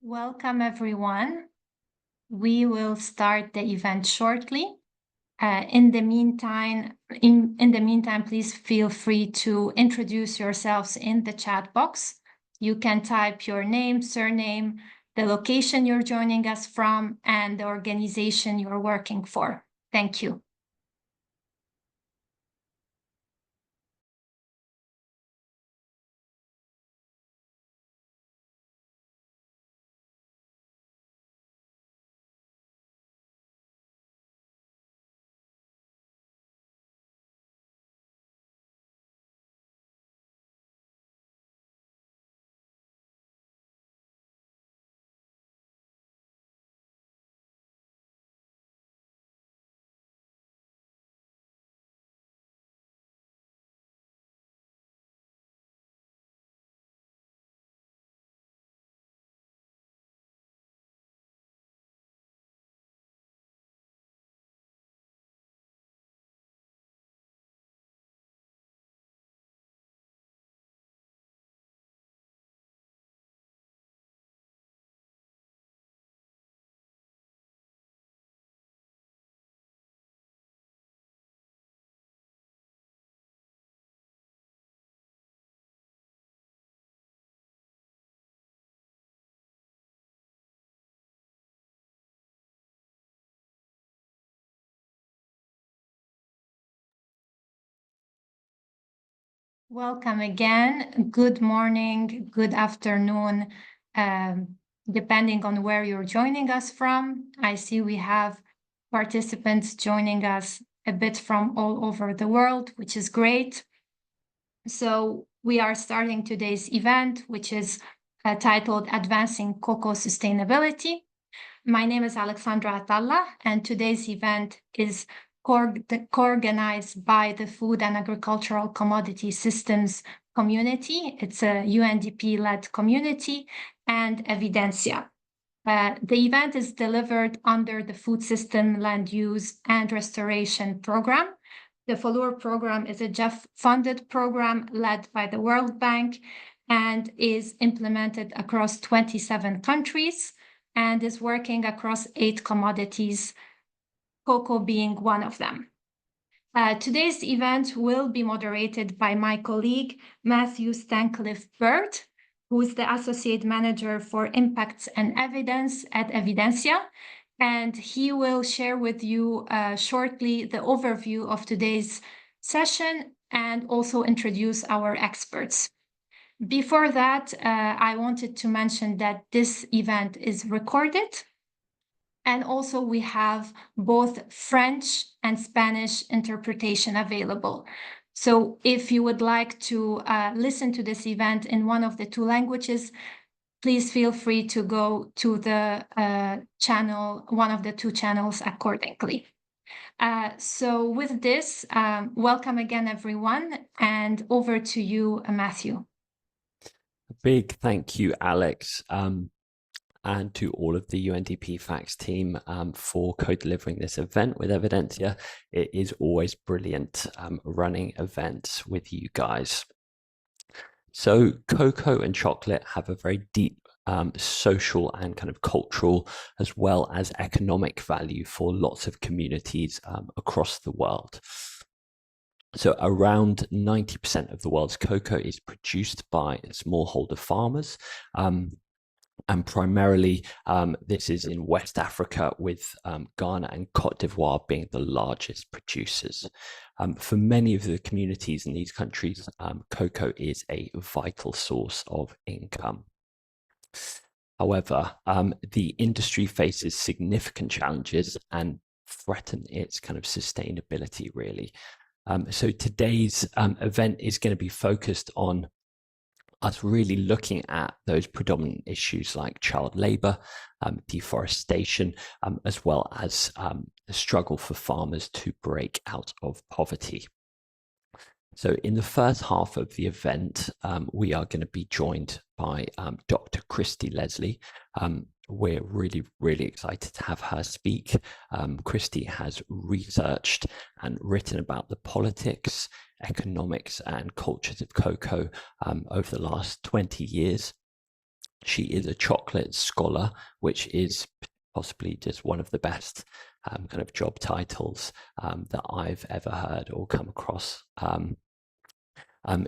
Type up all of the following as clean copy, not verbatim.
Welcome, everyone. We will start the event shortly. In the meantime, please feel free to introduce yourselves in the chat box. You can type your name, surname, the location you're joining us from, and the organization you're working for. Thank you. Welcome again. Good morning, good afternoon, depending on where you're joining us from. I see we have participants joining us a bit from all over the world, which is great. So we are starting today's event, which is titled Advancing Cocoa Sustainability. My name is Alexandra Atalla, and today's event is co-organized by the Food and Agricultural Commodity Systems community. It's a UNDP-led community, and Evidensia. The event is delivered under the Food System Land Use and Restoration Program. The FOLUR program is a GEF-funded program led by the World Bank and is implemented across 27 countries and is working across 8 commodities, cocoa being one of them. Today's event will be moderated by my colleague, Matthew Stancliffe-Bird, who is the Associate Manager for Impacts and Evidence at Evidensia, and he will share with you shortly the overview of today's session and also introduce our experts. Before that, I wanted to mention that this event is recorded, and also we have both French and Spanish interpretation available. So if you would like to listen to this event in one of the 2 languages, please feel free to go to the channel, one of the 2 channels accordingly. So with this, welcome again, everyone, and over to you, Matthew. A big thank you, Alex, and to all of the UNDP Facts team for co-delivering this event with Evidensia. It is always brilliant running events with you guys. So cocoa and chocolate have a very deep social and kind of cultural as well as economic value for lots of communities across the world. So around 90% of the world's cocoa is produced by smallholder farmers. And primarily, this is in West Africa, with Ghana and Cote d'Ivoire being the largest producers. For many of the communities in these countries, cocoa is a vital source of income. However, the industry faces significant challenges and threaten its kind of sustainability, really. So today's event is going to be focused on us really looking at those predominant issues like child labor, deforestation, as well as the struggle for farmers to break out of poverty. So in the first half of the event, we are going to be joined by Dr. Christy Leslie. We're really, really excited to have her speak. Christy has researched and written about the politics, economics, and cultures of cocoa over the last 20 years. She is a chocolate scholar, which is possibly just one of the best kind of job titles that I've ever heard or come across.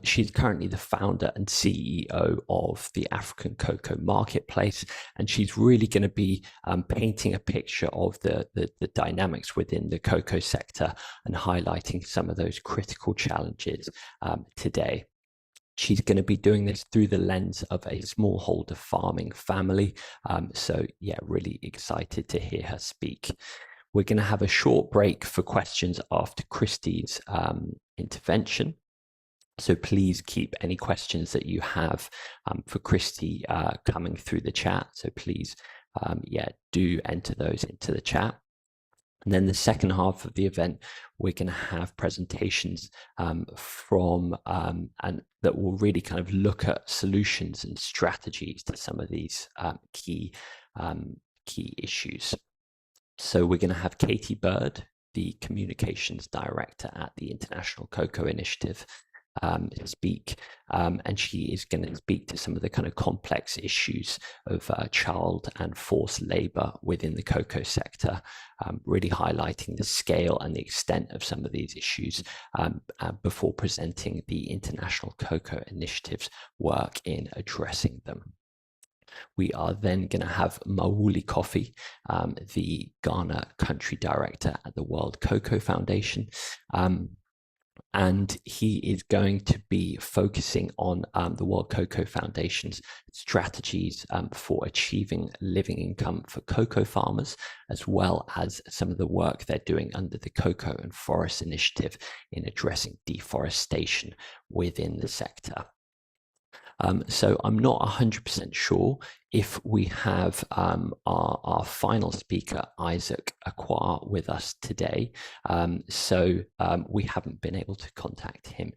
She's currently the founder and CEO of the African Cocoa Marketplace, and she's really going to be painting a picture of the dynamics within the cocoa sector and highlighting some of those critical challenges today. She's going to be doing this through the lens of a smallholder farming family. So yeah, really excited to hear her speak. We're going to have a short break for questions after Christy's intervention. So please keep any questions that you have for Christy coming through the chat. So please, do enter those into the chat. And then the second half of the event, we're going to have presentations from and that will really kind of look at solutions and strategies to some of these key issues. So we're going to have Katie Bird, the communications director at the International Cocoa Initiative, speak, and she is going to speak to some of the kind of complex issues of child and forced labor within the cocoa sector, really highlighting the scale and the extent of some of these issues before presenting the International Cocoa Initiative's work in addressing them. We are then going to have Mawuli Kofi, the Ghana country director at the World Cocoa Foundation, and he is going to be focusing on the World Cocoa Foundation's strategies for achieving living income for cocoa farmers, as well as some of the work they're doing under the Cocoa and Forest Initiative in addressing deforestation within the sector. So I'm not 100% sure if we have our final speaker, Isaac Acquah, with us today. So we haven't been able to contact him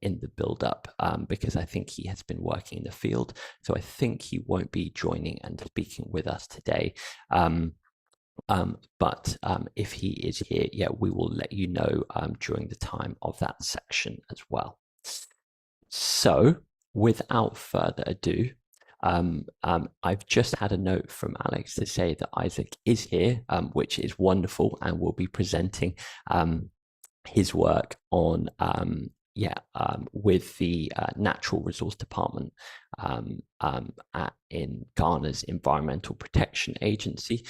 in the build-up because I think he has been working in the field. So I think he won't be joining and speaking with us today. But if he is here, yeah, we will let you know during the time of that section as well. So without further ado, I've just had a note from Alex to say that Isaac is here, which is wonderful, and will be presenting his work on with the Natural Resource Department in Ghana's Environmental Protection Agency.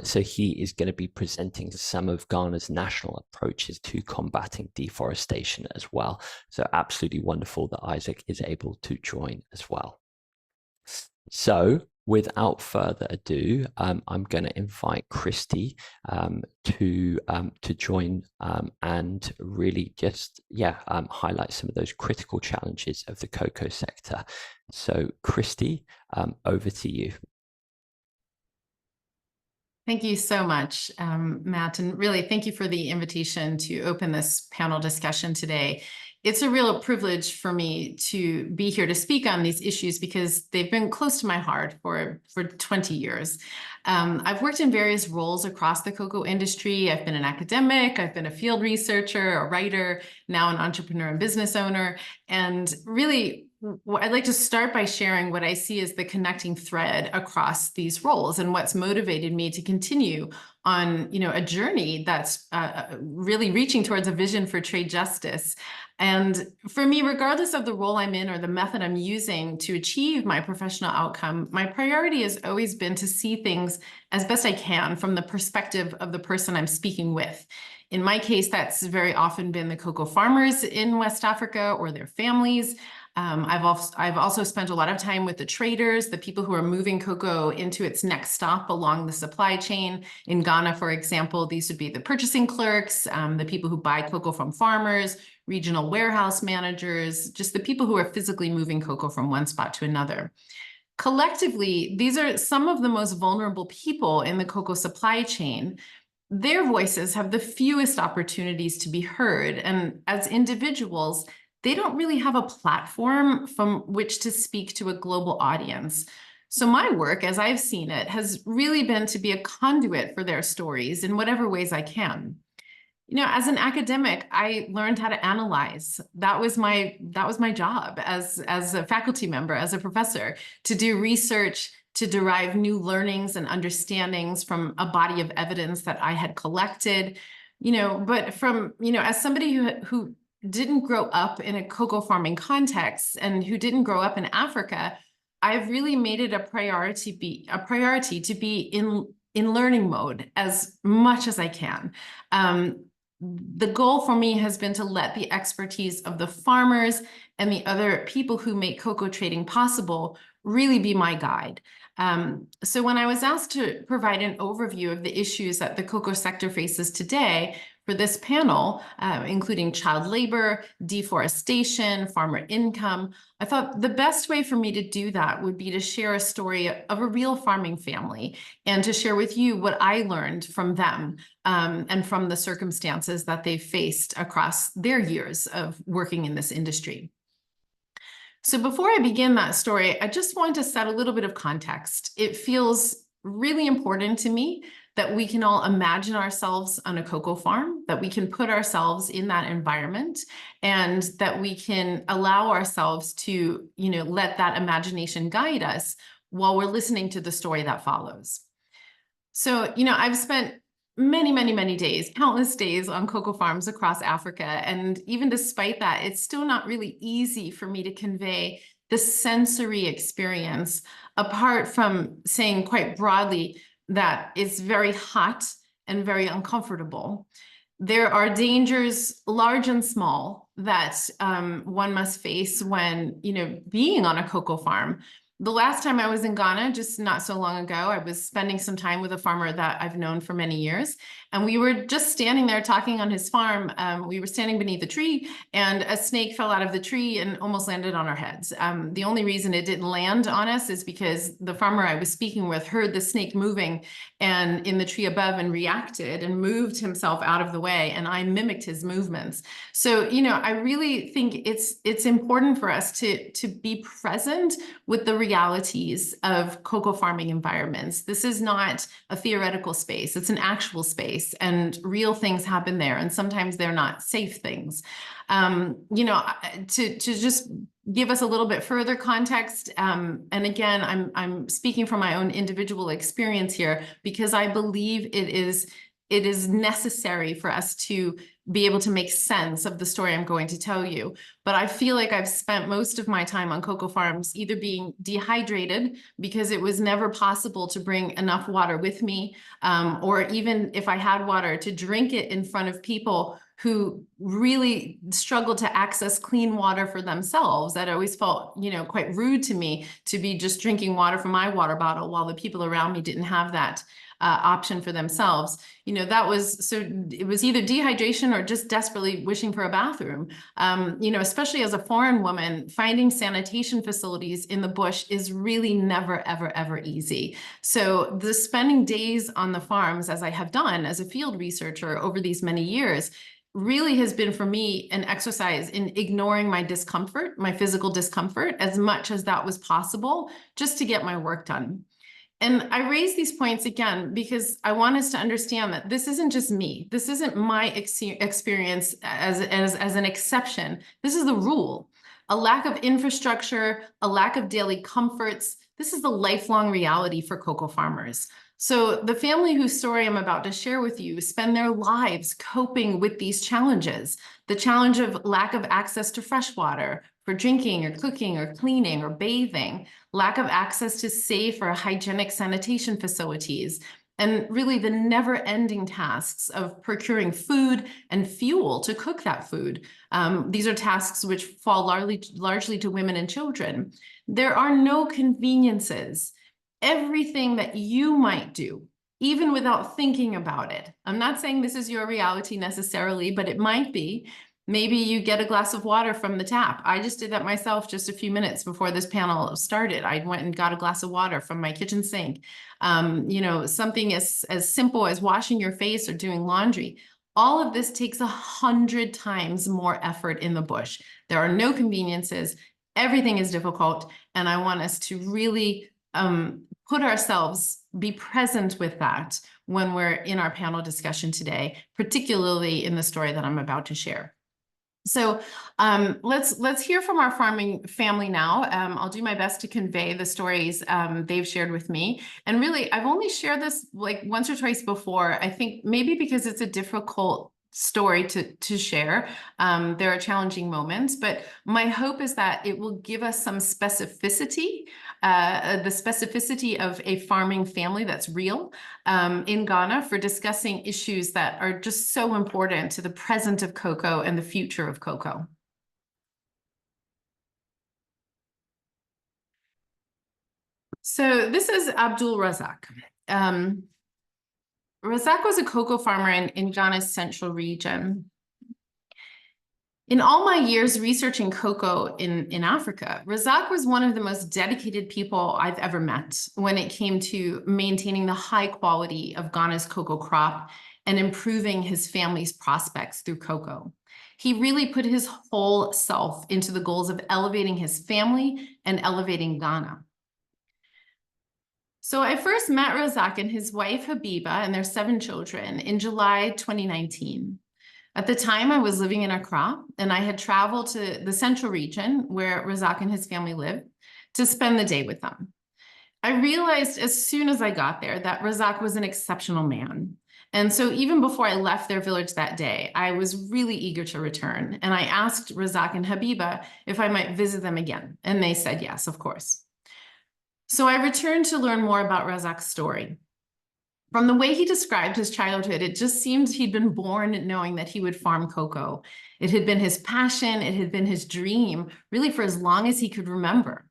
So he is going to be presenting some of Ghana's national approaches to combating deforestation as well. So absolutely wonderful that Isaac is able to join as well. So without further ado, I'm going to invite Christy to join and really just highlight some of those critical challenges of the cocoa sector. So Christy, over to you. Thank you so much, Matt, and really thank you for the invitation to open this panel discussion today. It's a real privilege for me to be here to speak on these issues because they've been close to my heart for 20 years. I've worked in various roles across the cocoa industry. I've been an academic, I've been a field researcher, a writer, now an entrepreneur and business owner. And really, I'd like to start by sharing what I see as the connecting thread across these roles and what's motivated me to continue on, a journey that's really reaching towards a vision for trade justice. And for me, regardless of the role I'm in or the method I'm using to achieve my professional outcome, my priority has always been to see things as best I can from the perspective of the person I'm speaking with. In my case, that's very often been the cocoa farmers in West Africa or their families. I've also spent a lot of time with the traders, the people who are moving cocoa into its next stop along the supply chain. In Ghana, for example, these would be the purchasing clerks, the people who buy cocoa from farmers, regional warehouse managers, just the people who are physically moving cocoa from one spot to another. Collectively, these are some of the most vulnerable people in the cocoa supply chain. Their voices have the fewest opportunities to be heard, and as individuals, they don't really have a platform from which to speak to a global audience. So my work, as I've seen it, has really been to be a conduit for their stories in whatever ways I can. as an academic, I learned how to analyze. That was my job as a faculty member, as a professor, to do research, to derive new learnings and understandings from a body of evidence that I had collected. But from, as somebody who didn't grow up in a cocoa farming context and who didn't grow up in Africa, I've really made it a priority to be in learning mode as much as I can. The goal for me has been to let the expertise of the farmers and the other people who make cocoa trading possible really be my guide. So when I was asked to provide an overview of the issues that the cocoa sector faces today for this panel, including child labor, deforestation, farmer income, I thought the best way for me to do that would be to share a story of a real farming family and to share with you what I learned from them and from the circumstances that they faced across their years of working in this industry. So before I begin that story, I just want to set a little bit of context. It feels really important to me that we can all imagine ourselves on a cocoa farm, that we can put ourselves in that environment, and that we can allow ourselves to, let that imagination guide us while we're listening to the story that follows. So, I've spent many days, countless days on cocoa farms across Africa. And even despite that, it's still not really easy for me to convey the sensory experience, apart from saying quite broadly that it's very hot and very uncomfortable. There are dangers, large and small, that one must face when, being on a cocoa farm. The last time I was in Ghana, just not so long ago, I was spending some time with a farmer that I've known for many years. And we were just standing there talking on his farm. We were standing beneath a tree, and a snake fell out of the tree and almost landed on our heads. The only reason it didn't land on us is because the farmer I was speaking with heard the snake moving and in the tree above and reacted and moved himself out of the way. And I mimicked his movements. So, I really think it's important for us to be present with the realities of cocoa farming environments. This is not a theoretical space. It's an actual space, and real things happen there. And sometimes they're not safe things. To just give us a little bit further context. And again, I'm speaking from my own individual experience here, because I believe it is necessary for us to be able to make sense of the story I'm going to tell you. But I feel like I've spent most of my time on cocoa farms either being dehydrated because it was never possible to bring enough water with me, or even if I had water, to drink it in front of people who really struggled to access clean water for themselves. That always felt, quite rude to me to be just drinking water from my water bottle while the people around me didn't have that option for themselves. It was either dehydration or just desperately wishing for a bathroom. Especially as a foreign woman, finding sanitation facilities in the bush is really never, ever easy. So the spending days on the farms, as I have done as a field researcher over these many years, really has been for me an exercise in ignoring my discomfort, my physical discomfort, as much as that was possible, just to get my work done. And I raise these points again because I want us to understand that this isn't just me. This isn't my experience as an exception. This is the rule. A lack of infrastructure, a lack of daily comforts. This is the lifelong reality for cocoa farmers. So the family whose story I'm about to share with you spend their lives coping with these challenges. The challenge of lack of access to fresh water for drinking or cooking or cleaning or bathing, lack of access to safe or hygienic sanitation facilities, and really the never-ending tasks of procuring food and fuel to cook that food. These are tasks which fall largely to women and children. There are no conveniences. Everything that you might do, even without thinking about it. I'm not saying this is your reality necessarily, but it might be. Maybe you get a glass of water from the tap. I just did that myself just a few minutes before this panel started. I went and got a glass of water from my kitchen sink. Something as simple as washing your face or doing laundry. All of this takes 100 times more effort in the bush. There are no conveniences. Everything is difficult. And I want us to really put ourselves, be present with that when we're in our panel discussion today, particularly in the story that I'm about to share. So let's hear from our farming family now. I'll do my best to convey the stories they've shared with me. And really, I've only shared this like once or twice before, I think maybe because it's a difficult story to share. There are challenging moments, but my hope is that it will give us some specificity, the specificity of a farming family that's real in Ghana for discussing issues that are just so important to the present of cocoa and the future of cocoa. So this is Abdul Razak. Razak was a cocoa farmer in Ghana's central region. In all my years researching cocoa in Africa, Razak was one of the most dedicated people I've ever met when it came to maintaining the high quality of Ghana's cocoa crop and improving his family's prospects through cocoa. He really put his whole self into the goals of elevating his family and elevating Ghana. So I first met Razak and his wife Habiba and their 7 children in July 2019. At the time, I was living in Accra, and I had traveled to the central region where Razak and his family lived to spend the day with them. I realized as soon as I got there that Razak was an exceptional man. And so even before I left their village that day, I was really eager to return. And I asked Razak and Habiba if I might visit them again. And they said yes, of course. So I returned to learn more about Razak's story. From the way he described his childhood, it just seemed he'd been born knowing that he would farm cocoa. It had been his passion, it had been his dream, really for as long as he could remember.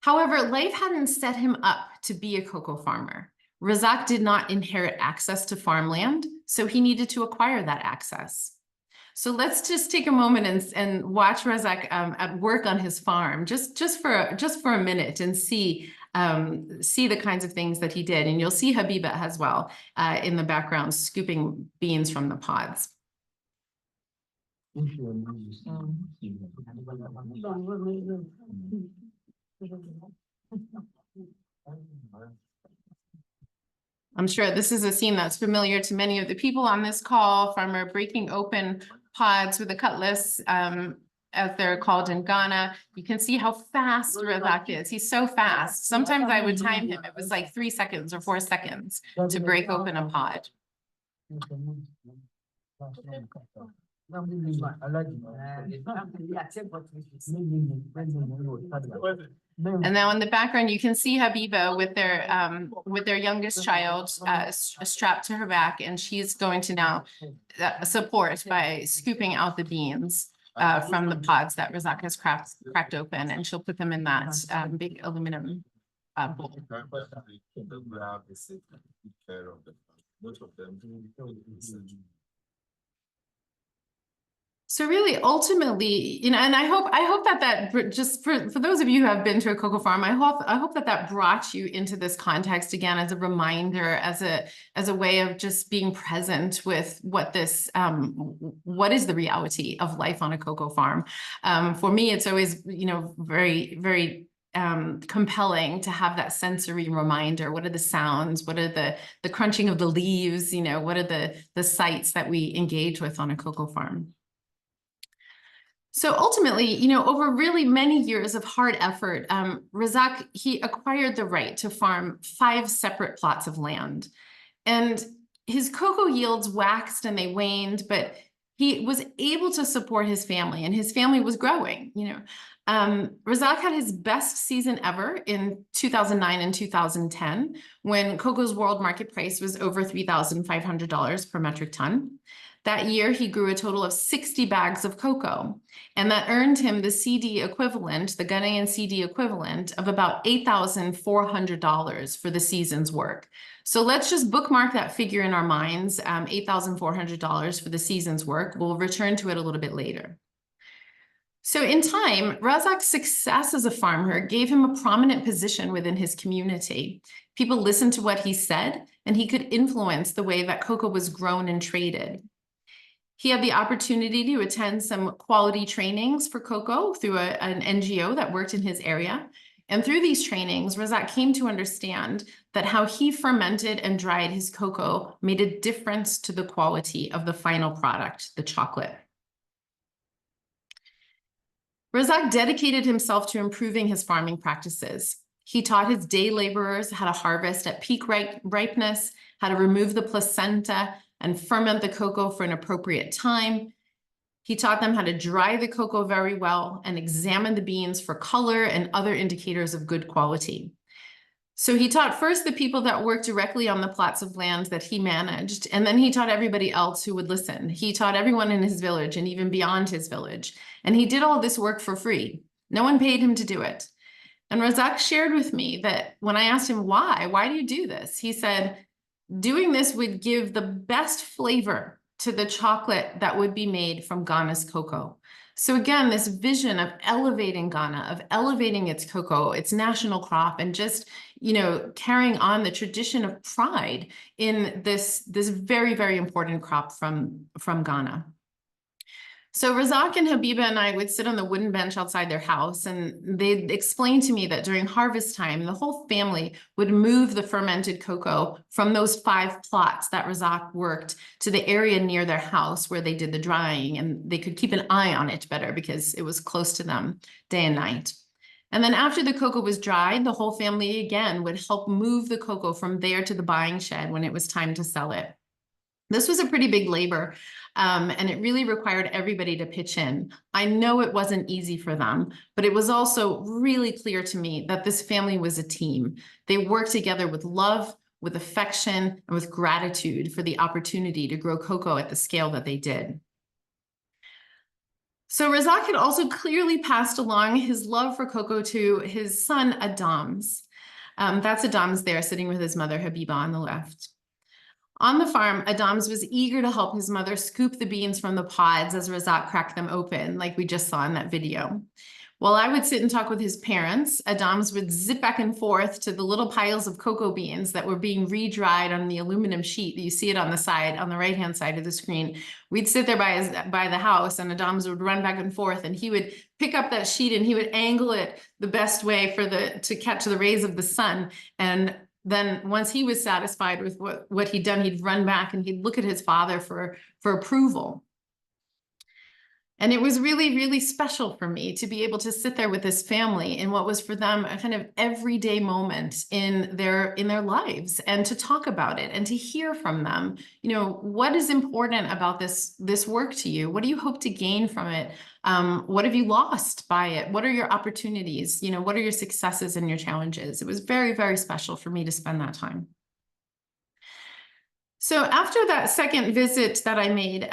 However, life hadn't set him up to be a cocoa farmer. Razak did not inherit access to farmland, so he needed to acquire that access. So let's just take a moment and watch Razak at work on his farm, just for a minute, and see the kinds of things that he did. And you'll see Habiba as well in the background, scooping beans from the pods. I'm sure this is a scene that's familiar to many of the people on this call. Farmer breaking open pods with a cutlass, as they're called in Ghana. You can see how fast Razak is. He's so fast. Sometimes I would time him. It was like 3 seconds or 4 seconds to break open a pod. And now in the background, you can see Habiba with their youngest child strapped to her back, and she's going to now support by scooping out the beans from the pods that Razak has cracked open, and she'll put them in that big aluminum bowl. So really, ultimately, and I hope that just for those of you who have been to a cocoa farm, I hope that brought you into this context again as a reminder, as a way of just being present with what is the reality of life on a cocoa farm. For me, it's always very, very compelling to have that sensory reminder. What are the sounds? What are the crunching of the leaves? What are the sights that we engage with on a cocoa farm? So ultimately, over really many years of hard effort, Razak, he acquired the right to farm 5 separate plots of land. And his cocoa yields waxed and they waned, but he was able to support his family, and his family was growing. Razak had his best season ever in 2009 and 2010, when cocoa's world market price was over $3,500 per metric ton. That year, he grew a total of 60 bags of cocoa, and that earned him the CD equivalent, the Ghanaian CD equivalent of about $8,400 for the season's work. So let's just bookmark that figure in our minds, $8,400 for the season's work. We'll return to it a little bit later. So in time, Razak's success as a farmer gave him a prominent position within his community. People listened to what he said, and he could influence the way that cocoa was grown and traded. He had the opportunity to attend some quality trainings for cocoa through an NGO that worked in his area. And through these trainings, Razak came to understand that how he fermented and dried his cocoa made a difference to the quality of the final product, the chocolate. Razak dedicated himself to improving his farming practices. He taught his day laborers how to harvest at peak ripeness, how to remove the placenta and ferment the cocoa for an appropriate time. He taught them how to dry the cocoa very well and examine the beans for color and other indicators of good quality. So he taught first the people that worked directly on the plots of land that he managed, and then he taught everybody else who would listen. He taught everyone in his village and even beyond his village. And he did all this work for free. No one paid him to do it. And Razak shared with me that when I asked him why do you do this? He said, doing this would give the best flavor to the chocolate that would be made from Ghana's cocoa. So again, this vision of elevating Ghana, of elevating its cocoa, its national crop, and just, carrying on the tradition of pride in this very, very important crop from Ghana. So Razak and Habiba and I would sit on the wooden bench outside their house, and they'd explain to me that during harvest time, the whole family would move the fermented cocoa from those 5 plots that Razak worked to the area near their house where they did the drying, and they could keep an eye on it better because it was close to them day and night. And then after the cocoa was dried, the whole family again would help move the cocoa from there to the buying shed when it was time to sell it. This was a pretty big labor, and it really required everybody to pitch in. I know it wasn't easy for them, but it was also really clear to me that this family was a team. They worked together with love, with affection, and with gratitude for the opportunity to grow cocoa at the scale that they did. So Razak had also clearly passed along his love for cocoa to his son, Adams. That's Adams there sitting with his mother, Habiba, on the left. On the farm, Adams was eager to help his mother scoop the beans from the pods as Razak cracked them open, like we just saw in that video. While I would sit and talk with his parents, Adams would zip back and forth to the little piles of cocoa beans that were being re-dried on the aluminum sheet. You see it on the side, on the right-hand side of the screen. We'd sit there by the house, and Adams would run back and forth, and he would pick up that sheet and he would angle it the best way to catch the rays of the sun. And then once he was satisfied with what he'd done, he'd run back and he'd look at his father for approval. And it was really, really special for me to be able to sit there with this family in what was for them a kind of everyday moment in their lives, and to talk about it and to hear from them. What is important about this work to you? What do you hope to gain from it? What have you lost by it? What are your opportunities? What are your successes and your challenges? It was very, very special for me to spend that time. So after that second visit that I made,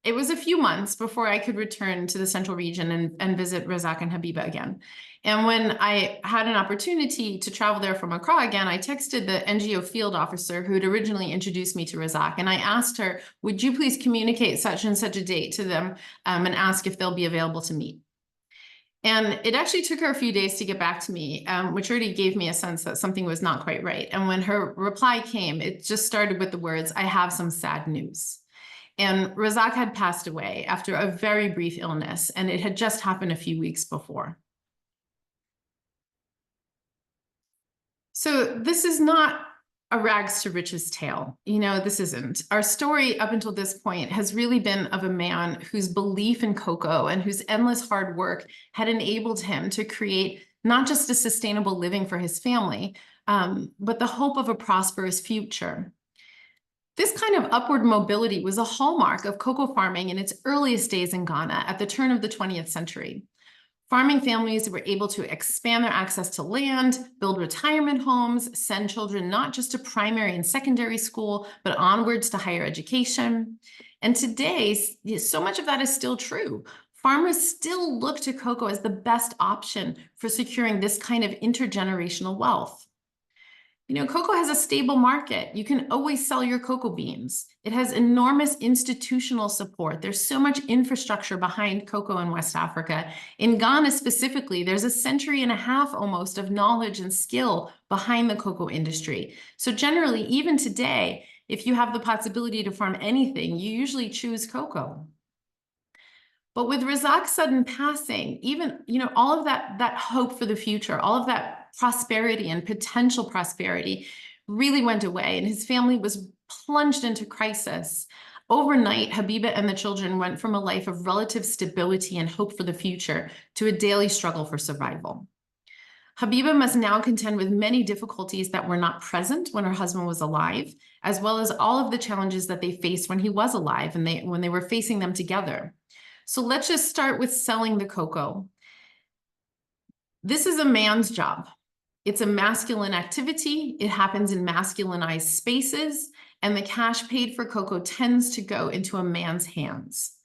it was a few months before I could return to the central region and visit Razak and Habiba again. And when I had an opportunity to travel there from Accra again, I texted the NGO field officer who had originally introduced me to Razak, and I asked her, would you please communicate such and such a date to them and ask if they'll be available to meet? And it actually took her a few days to get back to me, which already gave me a sense that something was not quite right. And when her reply came, it just started with the words, "I have some sad news." And Razak had passed away after a very brief illness, and it had just happened a few weeks before. So this is not a rags to riches tale. This isn't. Our story up until this point has really been of a man whose belief in cocoa and whose endless hard work had enabled him to create not just a sustainable living for his family, but the hope of a prosperous future. This kind of upward mobility was a hallmark of cocoa farming in its earliest days in Ghana at the turn of the 20th century. Farming families were able to expand their access to land, build retirement homes, send children not just to primary and secondary school, but onwards to higher education. And today, so much of that is still true. Farmers still look to cocoa as the best option for securing this kind of intergenerational wealth. Cocoa has a stable market. You can always sell your cocoa beans. It has enormous institutional support. There's so much infrastructure behind cocoa in West Africa. In Ghana specifically, there's a century and a half almost of knowledge and skill behind the cocoa industry. So generally, even today, if you have the possibility to farm anything, you usually choose cocoa. But with Razak's sudden passing, even, all of that hope for the future, all of that prosperity and potential prosperity really went away, and his family was plunged into crisis. Overnight, Habiba and the children went from a life of relative stability and hope for the future to a daily struggle for survival. Habiba must now contend with many difficulties that were not present when her husband was alive, as well as all of the challenges that they faced when he was alive and when they were facing them together. So let's just start with selling the cocoa. This is a man's job. It's a masculine activity. It happens in masculinized spaces, and the cash paid for cocoa tends to go into a man's hands.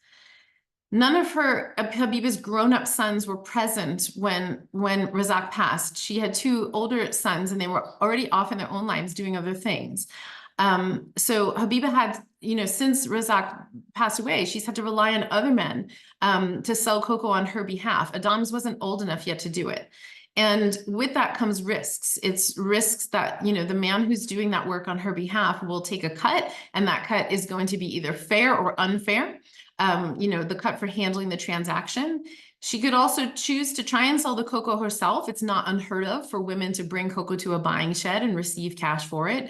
None of Habiba's grown-up sons were present when Razak passed. She had two older sons, and they were already off in their own lives doing other things. So Habiba had, since Razak passed away, she's had to rely on other men to sell cocoa on her behalf. Adams wasn't old enough yet to do it. And with that comes risks. It's risks that, the man who's doing that work on her behalf will take a cut, and that cut is going to be either fair or unfair. The cut for handling the transaction. She could also choose to try and sell the cocoa herself. It's not unheard of for women to bring cocoa to a buying shed and receive cash for it.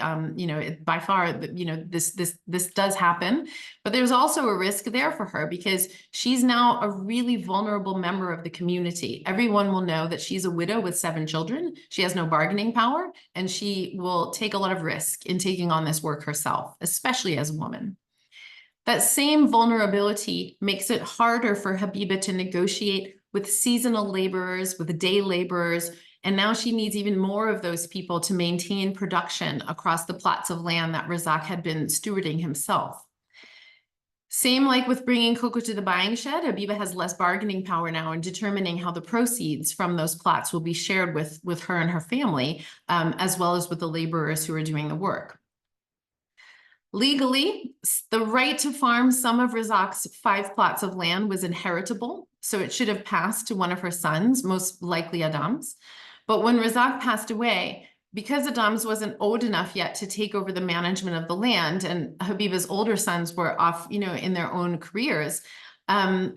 By far, this does happen, but there's also a risk there for her because she's now a really vulnerable member of the community. Everyone will know that she's a widow with 7 children. She has no bargaining power, and she will take a lot of risk in taking on this work herself, especially as a woman. That same vulnerability makes it harder for Habiba to negotiate with seasonal laborers, with day laborers, and now she needs even more of those people to maintain production across the plots of land that Razak had been stewarding himself. Same like with bringing cocoa to the buying shed, Habiba has less bargaining power now in determining how the proceeds from those plots will be shared with her and her family, as well as with the laborers who are doing the work. Legally, the right to farm some of Razak's 5 plots of land was inheritable, so it should have passed to one of her sons, most likely Adams. But when Razak passed away, because Adams wasn't old enough yet to take over the management of the land, and Habiba's older sons were off, in their own careers,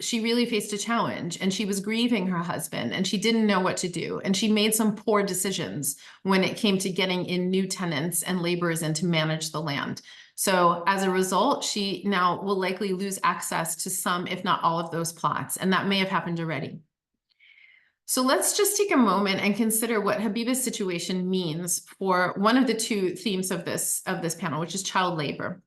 she really faced a challenge, and she was grieving her husband, and she didn't know what to do. And she made some poor decisions when it came to getting in new tenants and laborers in to manage the land. So as a result, she now will likely lose access to some, if not all of those plots, and that may have happened already. So let's just take a moment and consider what Habiba's situation means for one of the 2 themes of this panel, which is child labor,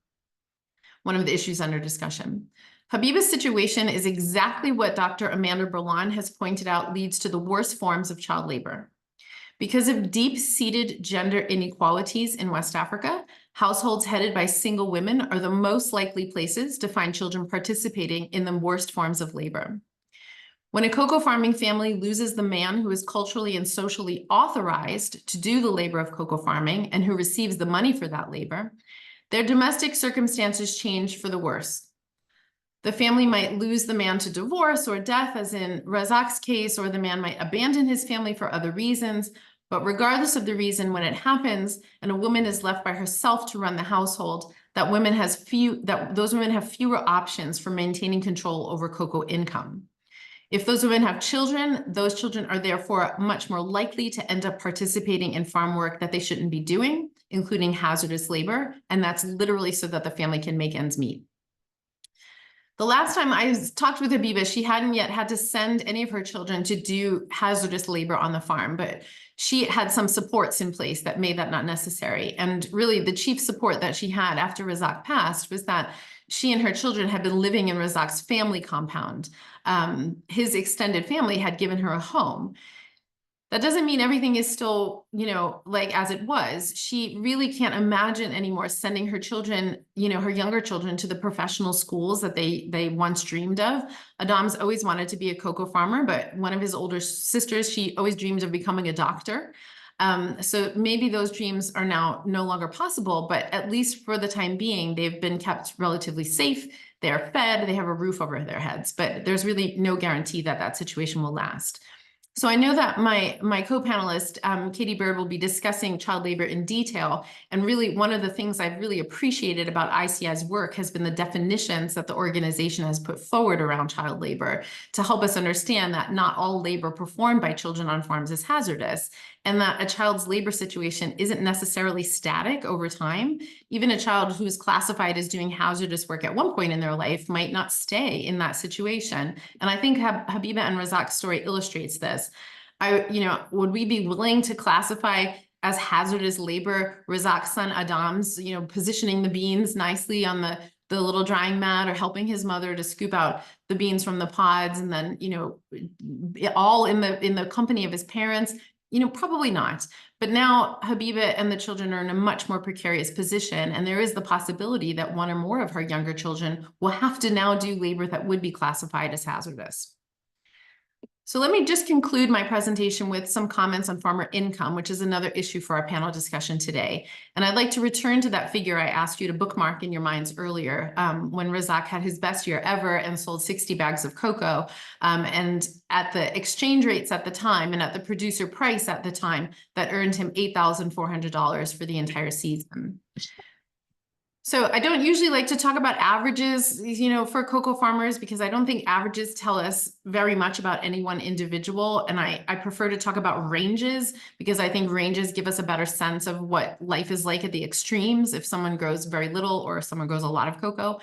one of the issues under discussion. Habiba's situation is exactly what Dr. Amanda Berlan has pointed out leads to the worst forms of child labor. Because of deep-seated gender inequalities in West Africa, households headed by single women are the most likely places to find children participating in the worst forms of labor. When a cocoa farming family loses the man who is culturally and socially authorized to do the labor of cocoa farming and who receives the money for that labor, their domestic circumstances change for the worse. The family might lose the man to divorce or death, as in Razak's case, or the man might abandon his family for other reasons. But regardless of the reason, when it happens and a woman is left by herself to run the household, those women have fewer options for maintaining control over cocoa income. If those women have children, those children are therefore much more likely to end up participating in farm work that they shouldn't be doing, including hazardous labor, and that's literally so that the family can make ends meet. The last time I talked with Habiba, she hadn't yet had to send any of her children to do hazardous labor on the farm, but she had some supports in place that made that not necessary. And really the chief support that she had after Razak passed was that she and her children had been living in Razak's family compound. His extended family had given her a home. That doesn't mean everything is still, like as it was. She really can't imagine anymore sending her children, her younger children, to the professional schools that they once dreamed of. Adams always wanted to be a cocoa farmer, but one of his older sisters, she always dreamed of becoming a doctor. So maybe those dreams are now no longer possible, but at least for the time being, they've been kept relatively safe. They're fed, they have a roof over their heads, but there's really no guarantee that that situation will last. So I know that my co-panelist, Katie Bird, will be discussing child labor in detail. And really, one of the things I've really appreciated about ICI's work has been the definitions that the organization has put forward around child labor to help us understand that not all labor performed by children on farms is hazardous, and that a child's labor situation isn't necessarily static over time. Even a child who is classified as doing hazardous work at one point in their life might not stay in that situation. And I think Habiba and Razak's story illustrates this. Would we be willing to classify as hazardous labor Razak's son Adam's, positioning the beans nicely on the little drying mat, or helping his mother to scoop out the beans from the pods, and then, all in the company of his parents? Probably not. But now Habiba and the children are in a much more precarious position, and there is the possibility that one or more of her younger children will have to now do labor that would be classified as hazardous. So let me just conclude my presentation with some comments on farmer income, which is another issue for our panel discussion today. And I'd like to return to that figure I asked you to bookmark in your minds earlier, when Razak had his best year ever and sold 60 bags of cocoa. And at the exchange rates at the time and at the producer price at the time, that earned him $8,400 for the entire season. So I don't usually like to talk about averages, for cocoa farmers, because I don't think averages tell us very much about any one individual. And I prefer to talk about ranges, because I think ranges give us a better sense of what life is like at the extremes, if someone grows very little or if someone grows a lot of cocoa.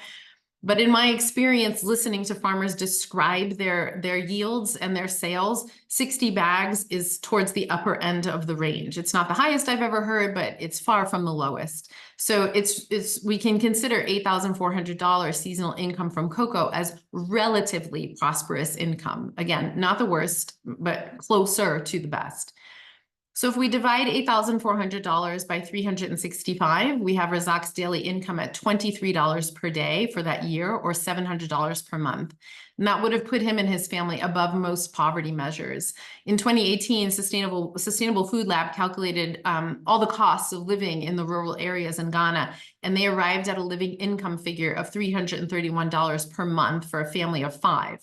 But in my experience, listening to farmers describe their yields and their sales, 60 bags is towards the upper end of the range. It's not the highest I've ever heard, but it's far from the lowest. So we can consider $8,400 seasonal income from cocoa as relatively prosperous income. Again, not the worst, but closer to the best. So if we divide $8,400 by 365, we have Razak's daily income at $23 per day for that year, or $700 per month. And that would have put him and his family above most poverty measures. In 2018, Sustainable Food Lab calculated all the costs of living in the rural areas in Ghana, and they arrived at a living income figure of $331 per month for a family of 5.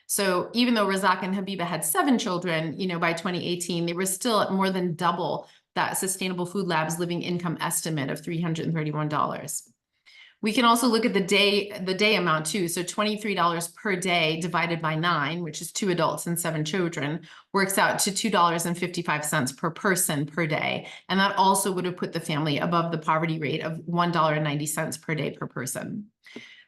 So even though Razak and Habiba had 7 children, by 2018, they were still at more than double that Sustainable Food Lab's living income estimate of $331. We can also look at the day amount too. So $23 per day divided by 9, which is 2 adults and 7 children, works out to $2.55 per person per day. And that also would have put the family above the poverty rate of $1.90 per day per person.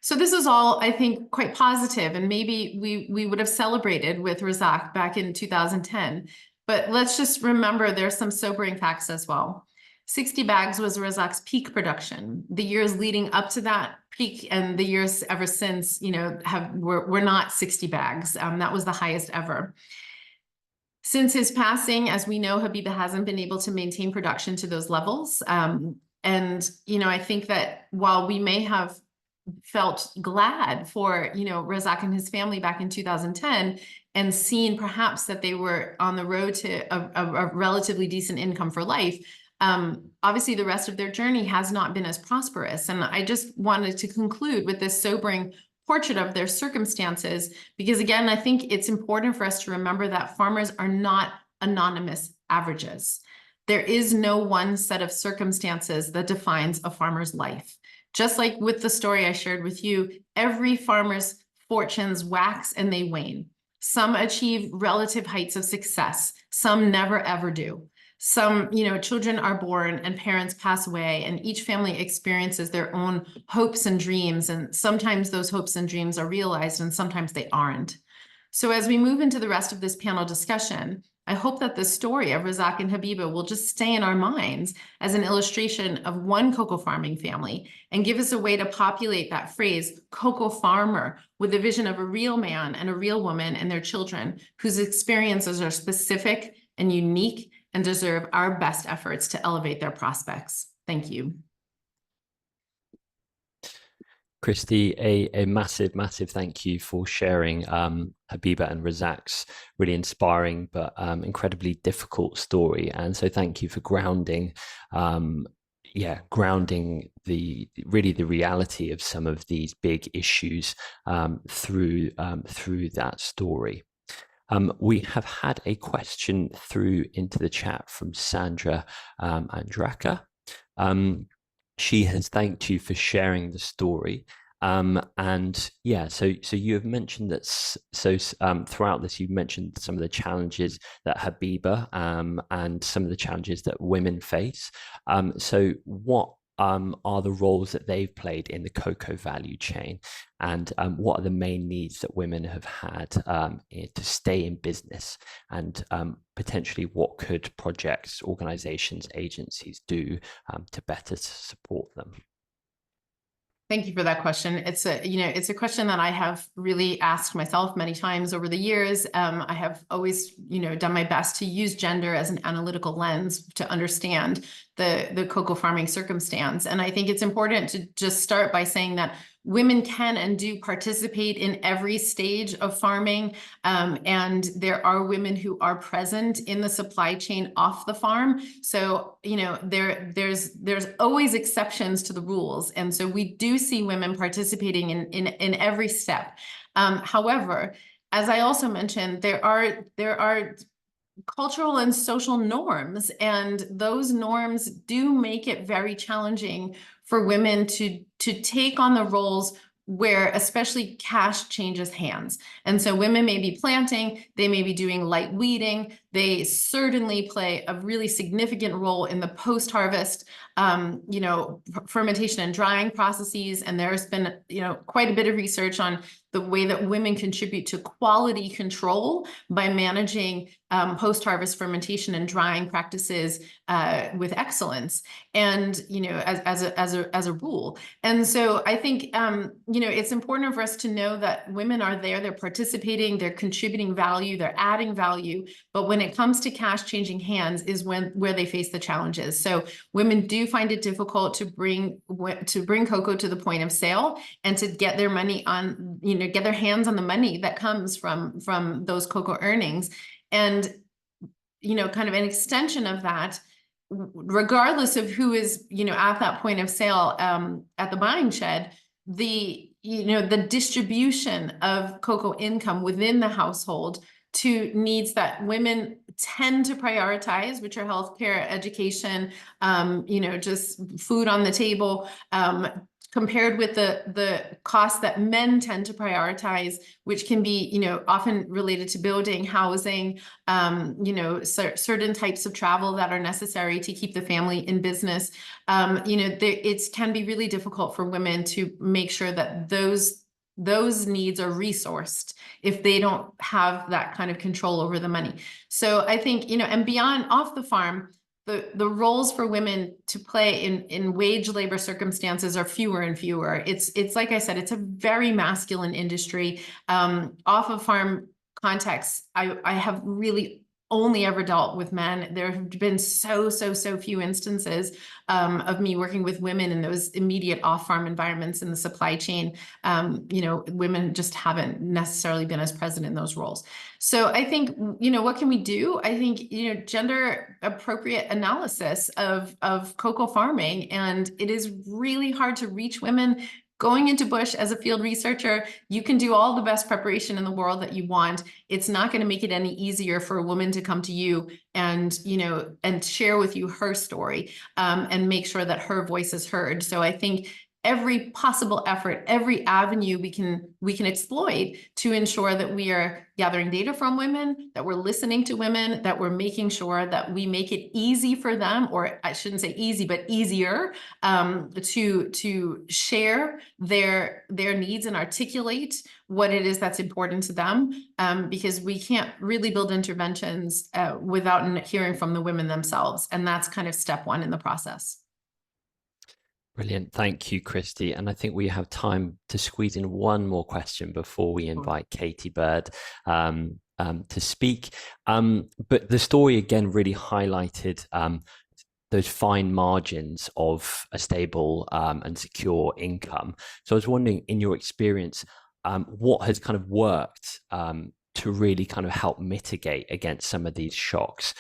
So this is all, I think, quite positive, and maybe we would have celebrated with Razak back in 2010. But let's just remember there's some sobering facts as well. 60 bags was Razak's peak production. The years leading up to that peak and the years ever since, were not 60 bags. That was the highest ever. Since his passing, as we know, Habiba hasn't been able to maintain production to those levels. I think that while we may have felt glad for, Razak and his family back in 2010, and seen perhaps that they were on the road to a relatively decent income for life, obviously the rest of their journey has not been as prosperous. And I just wanted to conclude with this sobering portrait of their circumstances, because again, I think it's important for us to remember that farmers are not anonymous averages. There is no one set of circumstances that defines a farmer's life. Just like with the story I shared with you, every farmer's fortunes wax and they wane. Some achieve relative heights of success. Some never, ever do. Some, children are born and parents pass away, and each family experiences their own hopes and dreams. And sometimes those hopes and dreams are realized and sometimes they aren't. So as we move into the rest of this panel discussion, I hope that the story of Razak and Habiba will just stay in our minds as an illustration of one cocoa farming family, and give us a way to populate that phrase, cocoa farmer, with the vision of a real man and a real woman and their children, whose experiences are specific and unique and deserve our best efforts to elevate their prospects. Thank you. Christy, a massive, massive thank you for sharing Habiba and Razak's really inspiring but incredibly difficult story. And so thank you for grounding the reality of some of these big issues through that story. We have had a question through into the chat from Sandra Andraka. She has thanked you for sharing the story. And yeah, so you have mentioned that. Throughout this, you've mentioned some of the challenges that Habiba and some of the challenges that women face. So what are the roles that they've played in the cocoa value chain, and what are the main needs that women have had to stay in business, and potentially what could projects, organizations, agencies do to better support them? Thank you for that question. It's a question that I have really asked myself many times over the years. I have always, done my best to use gender as an analytical lens to understand the cocoa farming circumstance. And I think it's important to just start by saying that women can and do participate in every stage of farming. And there are women who are present in the supply chain off the farm. So, there's always exceptions to the rules. And so we do see women participating in every step. However, as I also mentioned, there are cultural and social norms, and those norms do make it very challenging for women to take on the roles where especially cash changes hands. And so women may be planting, they may be doing light weeding, they certainly play a really significant role in the post-harvest, fermentation and drying processes. And there's been, quite a bit of research on the way that women contribute to quality control by managing post-harvest fermentation and drying practices with excellence, and as a rule. And so I think it's important for us to know that women are there, they're participating, they're contributing value, they're adding value. But when it comes to cash changing hands is where they face the challenges. So women do find it difficult to bring cocoa to the point of sale and to get their money on, get their hands on the money that comes from those cocoa earnings. And, kind of an extension of that, regardless of who is, at that point of sale, at the buying shed, the distribution of cocoa income within the household to needs that women tend to prioritize, which are healthcare, education, just food on the table, compared with the costs that men tend to prioritize, which can be, often related to building, housing, certain types of travel that are necessary to keep the family in business. It can be really difficult for women to make sure that those needs are resourced if they don't have that kind of control over the money. So I think, and beyond off the farm, the roles for women to play in wage labor circumstances are fewer and fewer. It's like I said, it's a very masculine industry. Off of farm contexts, I have really only ever dealt with men. There have been so few instances of me working with women in those immediate off-farm environments in the supply chain. Women just haven't necessarily been as present in those roles. So I think, what can we do? I think, gender appropriate analysis of cocoa farming, and it is really hard to reach women. Going into bush as a field researcher, you can do all the best preparation in the world that you want. It's not going to make it any easier for a woman to come to you and, and share with you her story, and make sure that her voice is heard. So I think every possible effort, every avenue we can exploit to ensure that we are gathering data from women, that we're listening to women, that we're making sure that we make it easy for them, or I shouldn't say easy, but easier, to share their needs and articulate what it is that's important to them, because we can't really build interventions without hearing from the women themselves. And that's kind of step one in the process. Brilliant. Thank you, Christy. And I think we have time to squeeze in one more question before we invite Katie Bird to speak. But the story again really highlighted those fine margins of a stable and secure income. So I was wondering, in your experience, what has kind of worked to really kind of help mitigate against some of these shocks?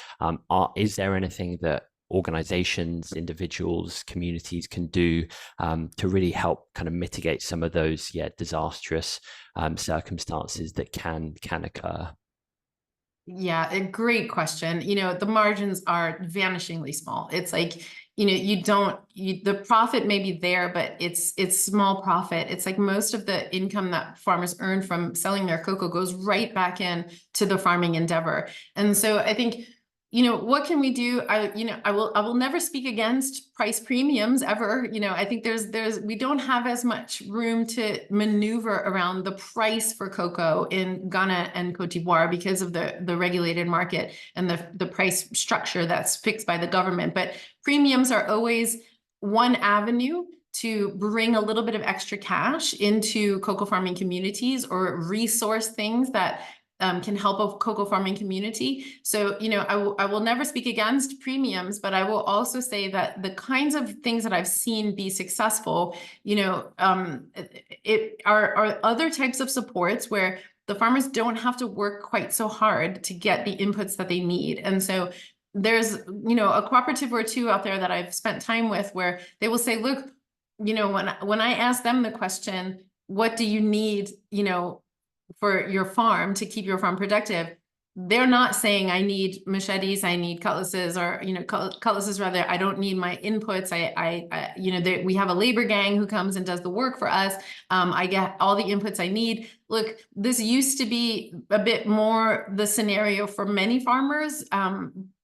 Is there anything that organizations, individuals, communities can do to really help kind of mitigate some of those disastrous circumstances that can occur? Yeah, a great question. The margins are vanishingly small. It's like, the profit may be there, but it's small profit. It's like most of the income that farmers earn from selling their cocoa goes right back in to the farming endeavor. And so I think, what can we do? I will never speak against price premiums ever. I think we don't have as much room to maneuver around the price for cocoa in Ghana and Cote d'Ivoire because of the regulated market and the price structure that's fixed by the government. But premiums are always one avenue to bring a little bit of extra cash into cocoa farming communities or resource things that can help a cocoa farming community. So, I will never speak against premiums, but I will also say that the kinds of things that I've seen be successful, it are other types of supports where the farmers don't have to work quite so hard to get the inputs that they need. And so there's, a cooperative or two out there that I've spent time with where they will say, look, when I ask them the question, what do you need, for your farm to keep your farm productive, they're not saying I need machetes, I need cutlasses, or cutlasses rather. I don't need my inputs. We have a labor gang who comes and does the work for us. I get all the inputs I need. Look, this used to be a bit more the scenario for many farmers.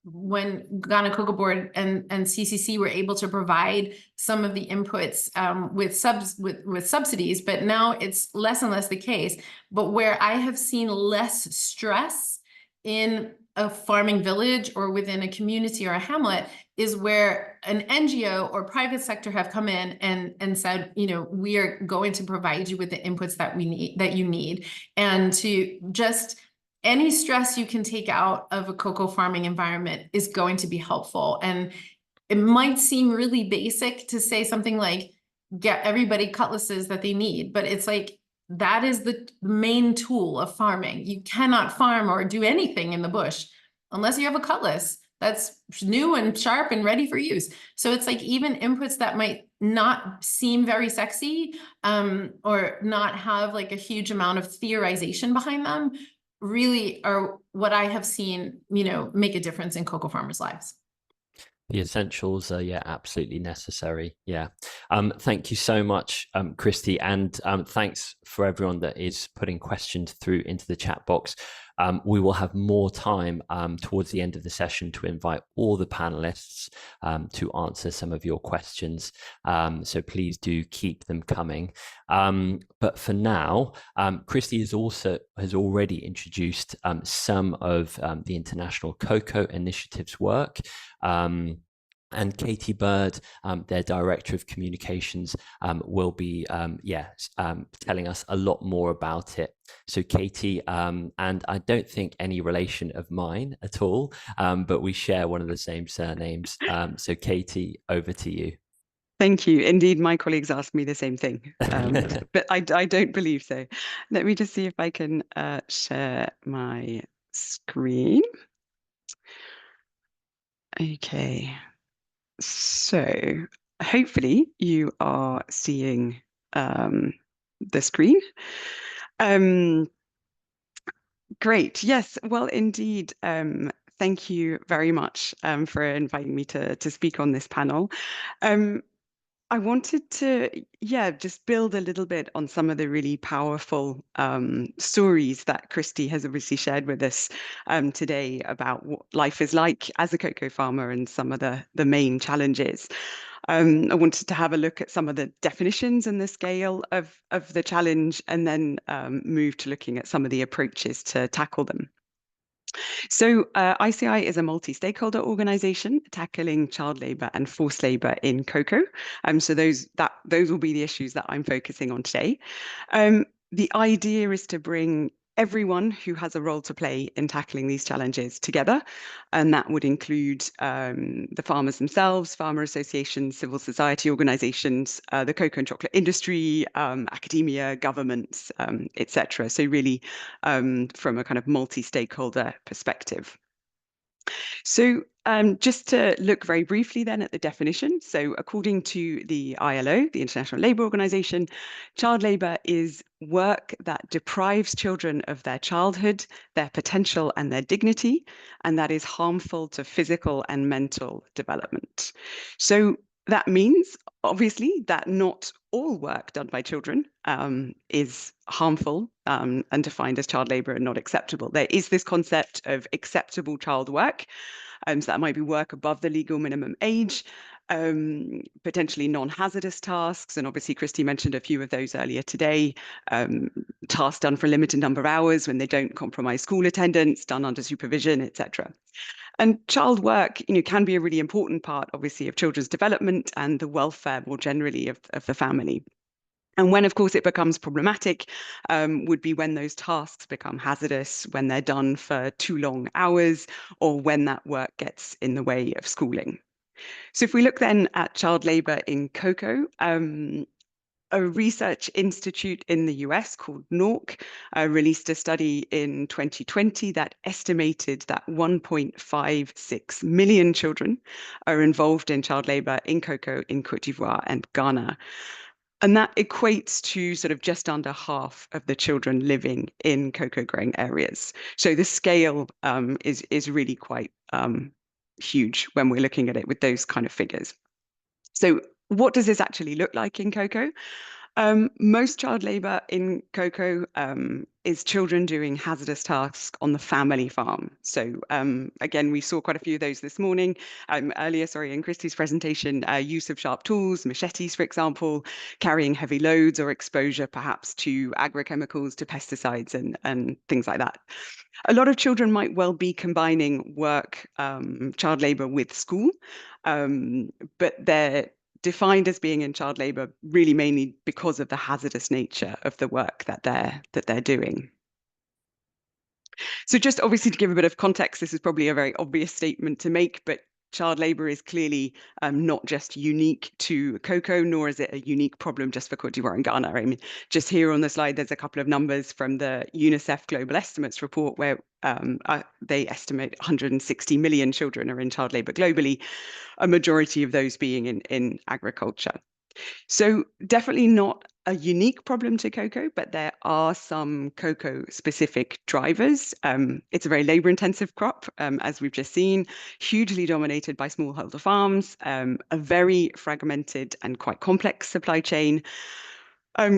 When Ghana Cocoa Board and CCC were able to provide some of the inputs with subsidies, but now it's less and less the case. But where I have seen less stress in a farming village or within a community or a hamlet is where an NGO or private sector have come in and said, we are going to provide you with the inputs that you need, and to just any stress you can take out of a cocoa farming environment is going to be helpful. And it might seem really basic to say something like, get everybody cutlasses that they need, but it's like, that is the main tool of farming. You cannot farm or do anything in the bush unless you have a cutlass that's new and sharp and ready for use. So it's like even inputs that might not seem very sexy or not have like a huge amount of theorization behind them really are what I have seen, make a difference in cocoa farmers' lives. The essentials are, absolutely necessary. Yeah. Thank you so much, Christy. And thanks for everyone that is putting questions through into the chat box. We will have more time towards the end of the session to invite all the panelists to answer some of your questions. So please do keep them coming. But for now, Christy has already introduced some of the International Cocoa Initiative's work. And Katie Bird, their Director of Communications, will be telling us a lot more about it. So Katie, and I don't think any relation of mine at all, but we share one of the same surnames. So Katie, over to you. Thank you. Indeed, my colleagues asked me the same thing, but I don't believe so. Let me just see if I can share my screen. Okay. So hopefully you are seeing the screen. Great. Yes. Well, indeed. Thank you very much for inviting me to speak on this panel. I wanted to, just build a little bit on some of the really powerful stories that Christy has obviously shared with us today about what life is like as a cocoa farmer and some of the main challenges. I wanted to have a look at some of the definitions and the scale of the challenge, and then move to looking at some of the approaches to tackle them. So ICI is a multi-stakeholder organization tackling child labor and forced labor in cocoa. So those will be the issues that I'm focusing on today. The idea is to bring everyone who has a role to play in tackling these challenges together, and that would include the farmers themselves, farmer associations, civil society organizations, the cocoa and chocolate industry, academia, governments, etc. So really from a kind of multi-stakeholder perspective. So just to look very briefly then at the definition. So according to the ILO, the International Labour Organization, child labour is work that deprives children of their childhood, their potential and their dignity, and that is harmful to physical and mental development. So that means, obviously, that not all work done by children is harmful and defined as child labour and not acceptable. There is this concept of acceptable child work. So that might be work above the legal minimum age, potentially non-hazardous tasks. And obviously, Christy mentioned a few of those earlier today. Tasks done for a limited number of hours when they don't compromise school attendance, done under supervision, etc. And child work, can be a really important part, obviously, of children's development and the welfare more generally of the family. And when, of course, it becomes problematic would be when those tasks become hazardous, when they're done for too long hours, or when that work gets in the way of schooling. So if we look then at child labour in cocoa, a research institute in the US called NORC released a study in 2020 that estimated that 1.56 million children are involved in child labour in cocoa in Cote d'Ivoire and Ghana. And that equates to sort of just under half of the children living in cocoa growing areas. So the scale is really quite huge when we're looking at it with those kind of figures. So what does this actually look like in cocoa? Most child labour in cocoa is children doing hazardous tasks on the family farm. So again, we saw quite a few of those this morning, earlier, in Christy's presentation, use of sharp tools, machetes, for example, carrying heavy loads or exposure perhaps to agrochemicals, to pesticides and things like that. A lot of children might well be combining work, child labour with school, but they're defined as being in child labour really mainly because of the hazardous nature of the work that they're doing. So just obviously to give a bit of context, this is probably a very obvious statement to make, but child labour is clearly not just unique to cocoa, nor is it a unique problem just for Cote d'Ivoire and Ghana. I mean, just here on the slide, there's a couple of numbers from the UNICEF Global Estimates report where they estimate 160 million children are in child labour globally, a majority of those being in agriculture. So definitely not a unique problem to cocoa, but there are some cocoa-specific drivers. It's a very labor-intensive crop, as we've just seen, hugely dominated by smallholder farms, a very fragmented and quite complex supply chain.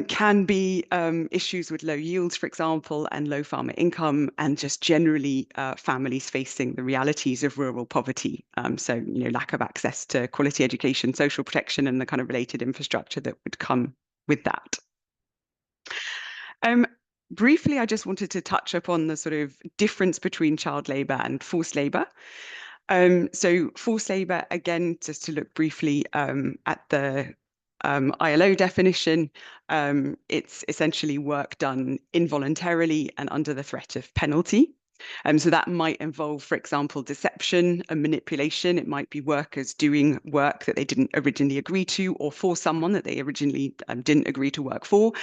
Can be issues with low yields, for example, and low farmer income, and just generally families facing the realities of rural poverty. So, lack of access to quality education, social protection, and the kind of related infrastructure that would come with that. Briefly, I just wanted to touch upon the sort of difference between child labour and forced labour. So forced labour, again, just to look briefly at the ILO definition, it's essentially work done involuntarily and under the threat of penalty. So that might involve, for example, deception and manipulation. It might be workers doing work that they didn't originally agree to, or for someone that they originally didn't agree to work for.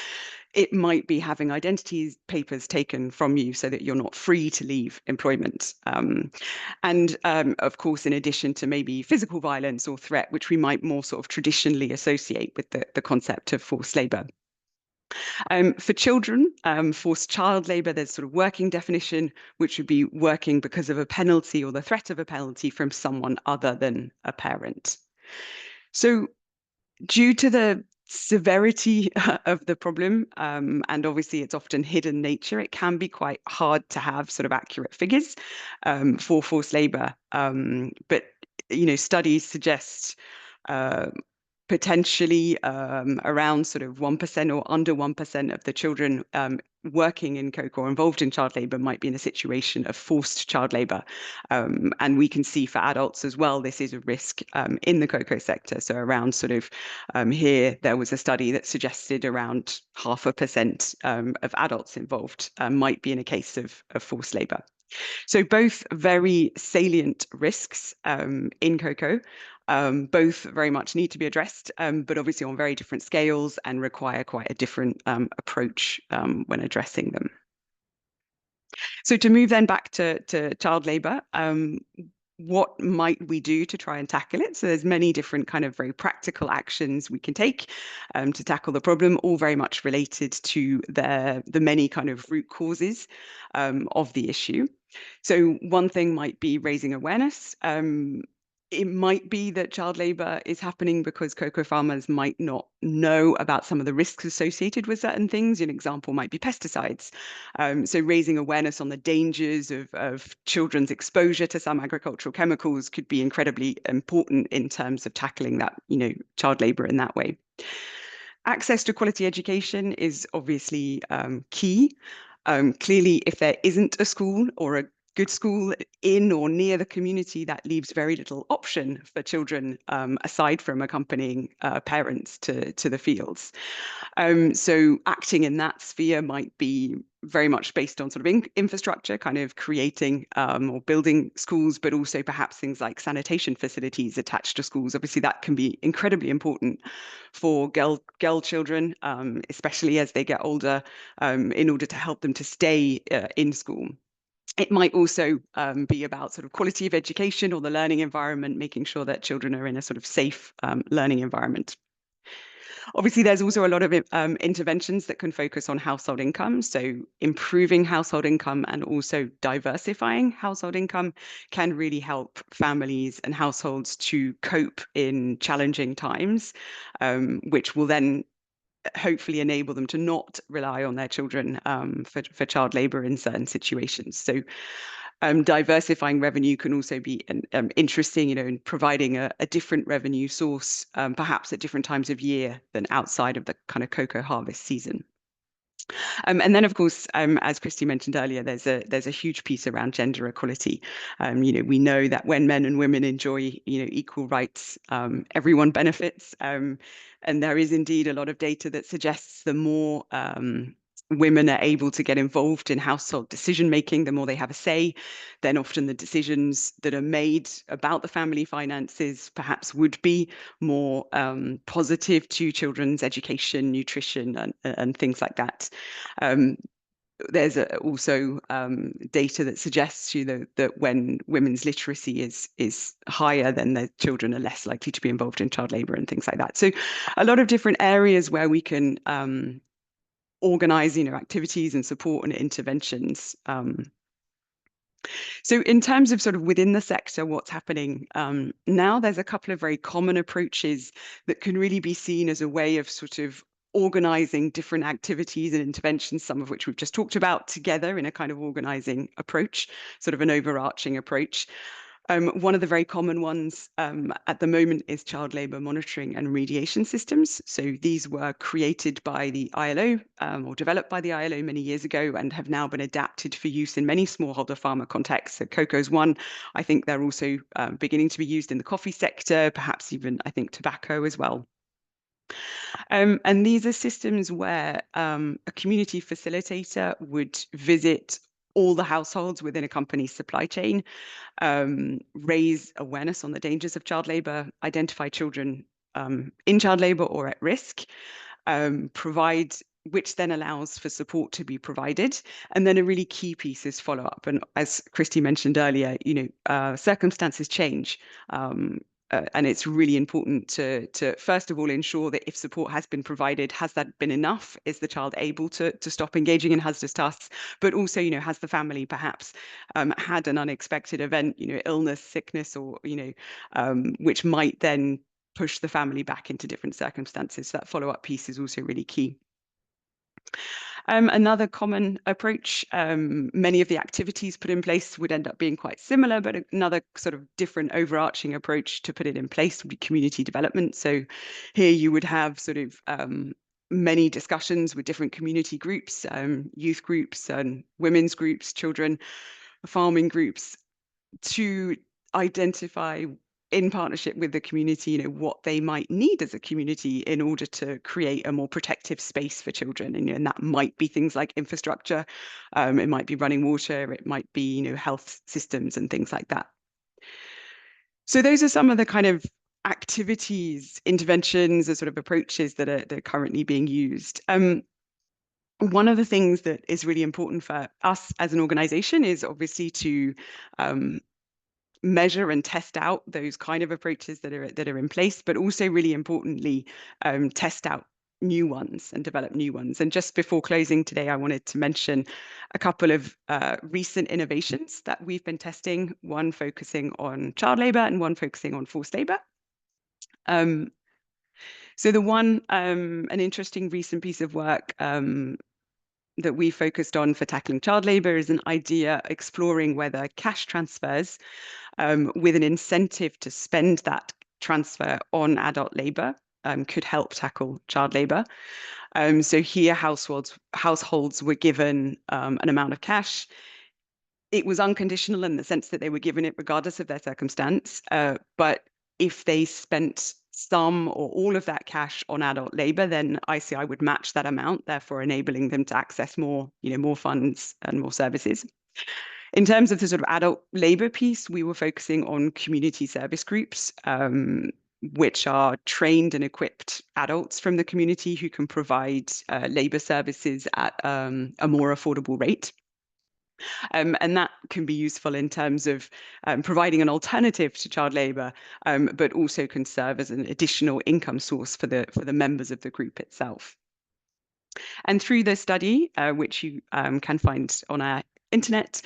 It might be having identity papers taken from you so that you're not free to leave employment. And of course, in addition to maybe physical violence or threat, which we might more sort of traditionally associate with the concept of forced labour. For children, forced child labour, there's sort of working definition, which would be working because of a penalty or the threat of a penalty from someone other than a parent. So due to the severity of the problem, and obviously its often hidden nature, it can be quite hard to have sort of accurate figures for forced labour. But, studies suggest potentially around sort of 1% or under 1% of the children working in cocoa or involved in child labour might be in a situation of forced child labour. And we can see for adults as well, this is a risk in the cocoa sector. So around sort of here, there was a study that suggested around 0.5% of adults involved might be in a case of forced labour. So both very salient risks in cocoa. Both very much need to be addressed, but obviously on very different scales and require quite a different approach when addressing them. So to move then back to child labour, what might we do to try and tackle it? So there's many different kind of very practical actions we can take to tackle the problem, all very much related to the many kind of root causes of the issue. So one thing might be raising awareness. It might be that child labour is happening because cocoa farmers might not know about some of the risks associated with certain things. An example might be pesticides. So raising awareness on the dangers of children's exposure to some agricultural chemicals could be incredibly important in terms of tackling that, child labour in that way. Access to quality education is obviously key. Clearly, if there isn't a school or a good school in or near the community, that leaves very little option for children aside from accompanying parents to the fields. So acting in that sphere might be very much based on sort of infrastructure, kind of creating or building schools, but also perhaps things like sanitation facilities attached to schools. Obviously, that can be incredibly important for girl children, especially as they get older, in order to help them to stay in school. It might also be about sort of quality of education or the learning environment, making sure that children are in a sort of safe learning environment. Obviously, there's also a lot of interventions that can focus on household income. So improving household income and also diversifying household income can really help families and households to cope in challenging times, which will then hopefully enable them to not rely on their children for child labour in certain situations. So diversifying revenue can also be interesting, in providing a different revenue source, perhaps at different times of year than outside of the kind of cocoa harvest season. And then, of course, as Christy mentioned earlier, there's a huge piece around gender equality. We know that when men and women enjoy, equal rights, everyone benefits. And there is indeed a lot of data that suggests the more women are able to get involved in household decision making, the more they have a say, then often the decisions that are made about the family finances perhaps would be more positive to children's education, nutrition, and things like that. There's also data that suggests that when women's literacy is higher, then the children are less likely to be involved in child labour and things like that. So a lot of different areas where we can organize, activities and support and interventions. So in terms of sort of within the sector, what's happening now, there's a couple of very common approaches that can really be seen as a way of sort of organizing different activities and interventions, some of which we've just talked about, together in a kind of organizing approach, sort of an overarching approach. One of the very common ones at the moment is child labour monitoring and remediation systems. So these were created by the ILO or developed by the ILO many years ago and have now been adapted for use in many smallholder farmer contexts. So cocoa's one. I think they're also beginning to be used in the coffee sector, perhaps even, I think, tobacco as well. And these are systems where a community facilitator would visit all the households within a company's supply chain, raise awareness on the dangers of child labour, identify children in child labour or at risk, provide, which then allows for support to be provided. And then a really key piece is follow up. And as Christy mentioned earlier, circumstances change. And it's really important to first of all ensure that if support has been provided, has that been enough? Is the child able to stop engaging in hazardous tasks? But also, has the family perhaps had an unexpected event, illness, sickness, or which might then push the family back into different circumstances. So that follow-up piece is also really key. Another common approach, many of the activities put in place would end up being quite similar, but another sort of different overarching approach to put it in place would be community development. So here you would have sort of many discussions with different community groups, youth groups and women's groups, children, farming groups, to identify in partnership with the community, what they might need as a community in order to create a more protective space for children. And that might be things like infrastructure, it might be running water, it might be, health systems and things like that. So those are some of the kind of activities, interventions, or sort of approaches that are currently being used. One of the things that is really important for us as an organization is obviously to measure and test out those kind of approaches that are in place, but also really importantly, test out new ones and develop new ones. And just before closing today, I wanted to mention a couple of recent innovations that we've been testing, one focusing on child labour and one focusing on forced labour. So the one, an interesting recent piece of work that we focused on for tackling child labour is an idea exploring whether cash transfers with an incentive to spend that transfer on adult labour could help tackle child labour. So here households were given an amount of cash. It was unconditional in the sense that they were given it regardless of their circumstance. But if they spent some or all of that cash on adult labour, then ICI would match that amount, therefore enabling them to access more, more funds and more services. In terms of the sort of adult labour piece, we were focusing on community service groups, which are trained and equipped adults from the community who can provide labour services at a more affordable rate. And that can be useful in terms of providing an alternative to child labour, but also can serve as an additional income source for the members of the group itself. And through the study, which you can find on our internet,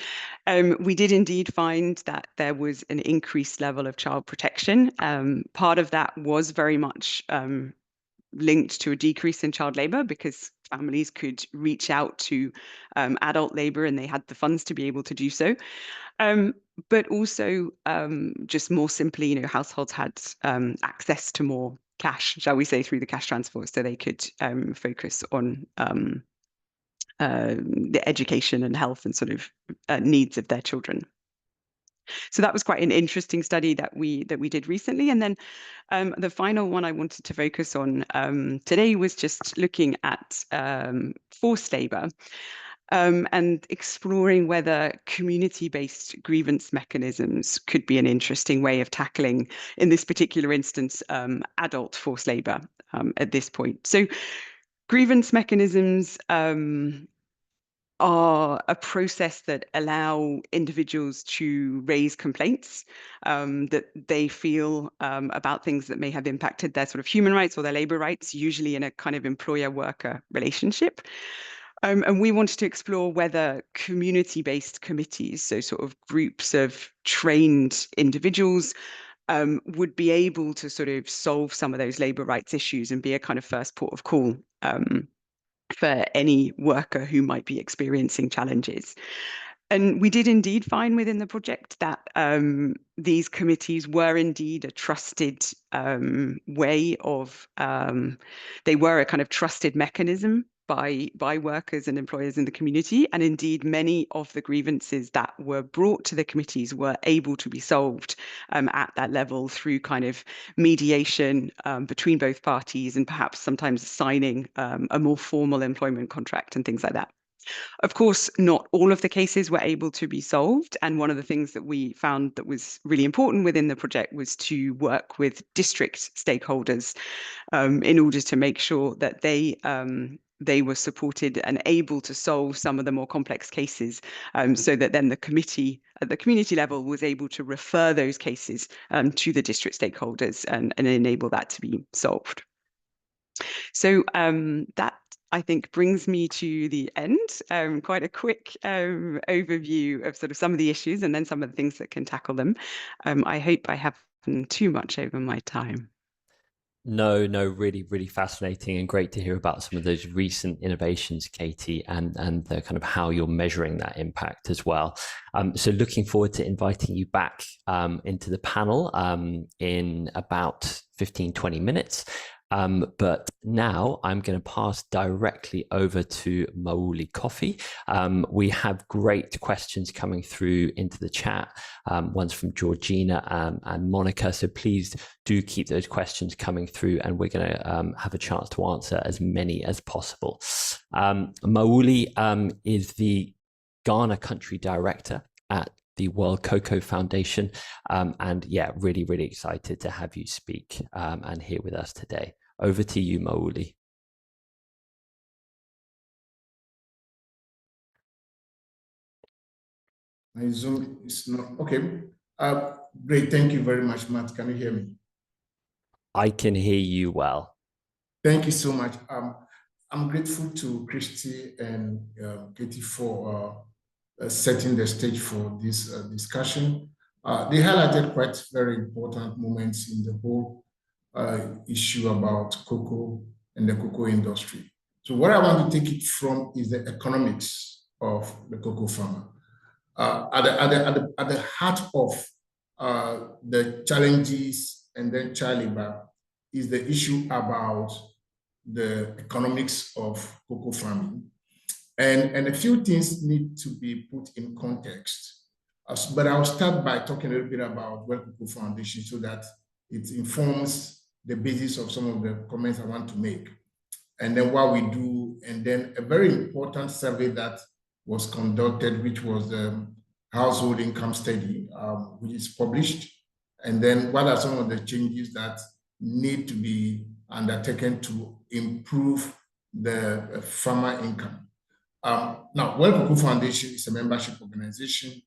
we did indeed find that there was an increased level of child protection. Part of that was very much linked to a decrease in child labour because families could reach out to adult labour and they had the funds to be able to do so. But also just more simply, households had access to more cash, shall we say, through the cash transfer, so they could focus on the education and health and sort of needs of their children. So that was quite an interesting study that we did recently. And then the final one I wanted to focus on today was just looking at forced labour and exploring whether community-based grievance mechanisms could be an interesting way of tackling, in this particular instance, adult forced labour at this point. So grievance mechanisms are a process that allow individuals to raise complaints that they feel about things that may have impacted their sort of human rights or their labour rights, usually in a kind of employer-worker relationship. And we wanted to explore whether community-based committees, so sort of groups of trained individuals, would be able to sort of solve some of those labour rights issues and be a kind of first port of call for any worker who might be experiencing challenges. And we did indeed find within the project that these committees were indeed a trusted way of, they were a kind of trusted mechanism by workers and employers in the community. And indeed, many of the grievances that were brought to the committees were able to be solved at that level through kind of mediation between both parties and perhaps sometimes signing a more formal employment contract and things like that. Of course, not all of the cases were able to be solved. And one of the things that we found that was really important within the project was to work with district stakeholders in order to make sure that they were supported and able to solve some of the more complex cases, so that then the committee at the community level was able to refer those cases to the district stakeholders and enable that to be solved. So that, I think, brings me to the end. Quite a quick overview of sort of some of the issues and then some of the things that can tackle them. I hope I haven't too much over my time. No, really, really fascinating and great to hear about some of those recent innovations, Katie, and the kind of how you're measuring that impact as well. So looking forward to inviting you back into the panel in about 15-20 minutes. But now I'm going to pass directly over to Mauli Coffee. We have great questions coming through into the chat. One's from Georgina and Monica. So please do keep those questions coming through and we're going to have a chance to answer as many as possible. Mauli is the Ghana Country Director at the World Cocoa Foundation. And yeah, really, really excited to have you speak and here with us today. Over to you, Mauli. My Zoom is not okay. Great, thank you very much, Matt. Can you hear me? I can hear you well. Thank you so much. I'm grateful to Christy and Katie for setting the stage for this discussion. They highlighted quite very important moments in the whole issue about cocoa and the cocoa industry. So what I want to take it from is the economics of the cocoa farmer. At the heart of the challenges and then child labor is the issue about the economics of cocoa farming. And a few things need to be put in context. But I'll start by talking a little bit about World Cocoa Foundation so that it informs the basis of some of the comments I want to make. And then what we do, and then a very important survey that was conducted, which was the household income study, which is published. And then what are some of the changes that need to be undertaken to improve the farmer income. Now, World Cocoa Foundation is a membership organization,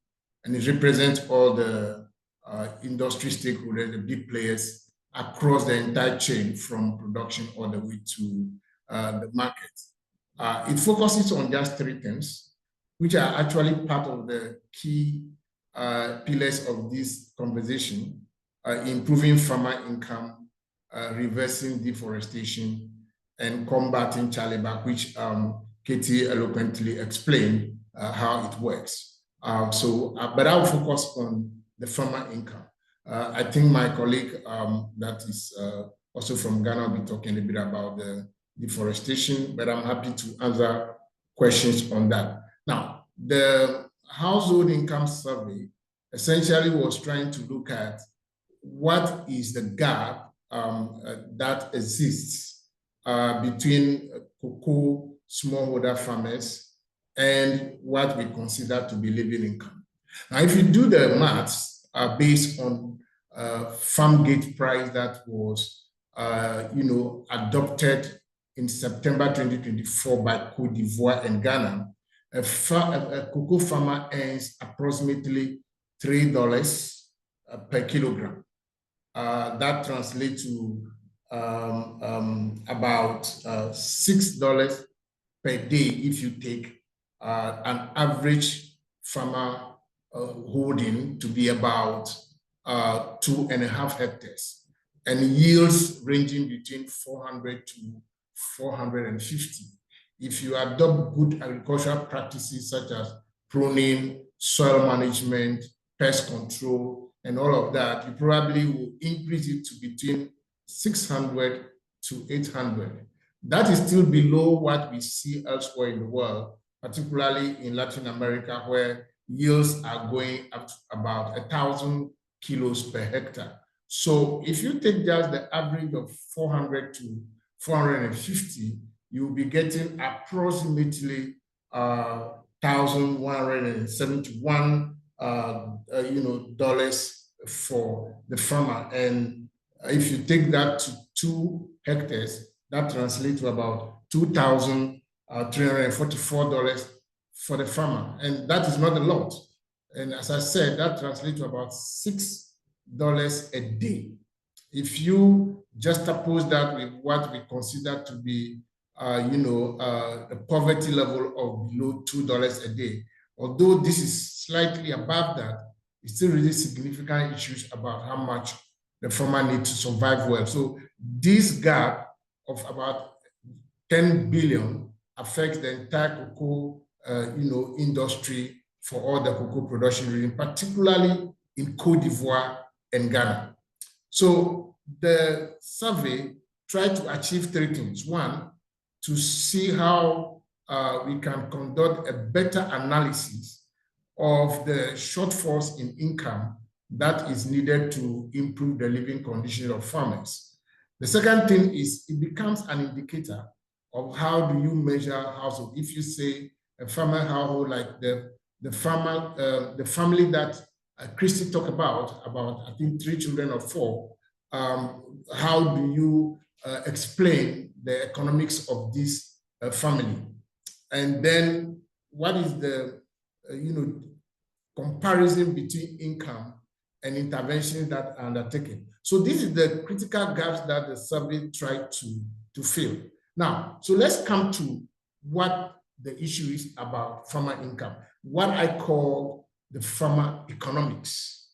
and it represents all the industry stakeholders, the big players across the entire chain from production all the way to the market. It focuses on just 3 things, which are actually part of the key pillars of this conversation: improving farmer income, reversing deforestation, and combating child labor, which Katie eloquently explained how it works. But I'll focus on the farmer income. I think my colleague that is also from Ghana will be talking a bit about the deforestation, but I'm happy to answer questions on that. Now, the household income survey essentially was trying to look at what is the gap that exists between cocoa smallholder farmers and what we consider to be living income. Now, if you do the maths based on farm gate price that was adopted in September 2024 by Cote d'Ivoire and Ghana, a cocoa farmer earns approximately $3 per kilogram. That translates to about $6 per day if you take an average farmer holding to be about 2.5 hectares, and yields ranging between 400 to 450. If you adopt good agricultural practices such as pruning, soil management, pest control, and all of that, you probably will increase it to between 600 to 800. That is still below what we see elsewhere in the world, particularly in Latin America, where yields are going up to about 1,000 kilos per hectare. So if you take just the average of 400 to 450, you'll be getting approximately $1,171 dollars for the farmer. And if you take that to 2 hectares, that translates to about $2,344 for the farmer. And that is not a lot. And as I said, that translates to about $6 a day. If you juxtapose that with what we consider to be, a poverty level of below $2 a day, although this is slightly above that, it's still really significant issues about how much the farmer needs to survive well. So this gap of about 10 billion affects the entire cocoa, industry for all the cocoa production region, particularly in Cote d'Ivoire and Ghana. So the survey tried to achieve 3 things. One, to see how we can conduct a better analysis of the shortfalls in income that is needed to improve the living conditions of farmers. The second thing is it becomes an indicator of how do you measure household. If you say a farmer household, like the family that Christy talked about I think 3 children or 4, how do you explain the economics of this family? And then what is the comparison between income and interventions that are undertaken. So this is the critical gaps that the survey tried to fill. Now, so let's come to what the issue is about farmer income, what I call the farmer economics.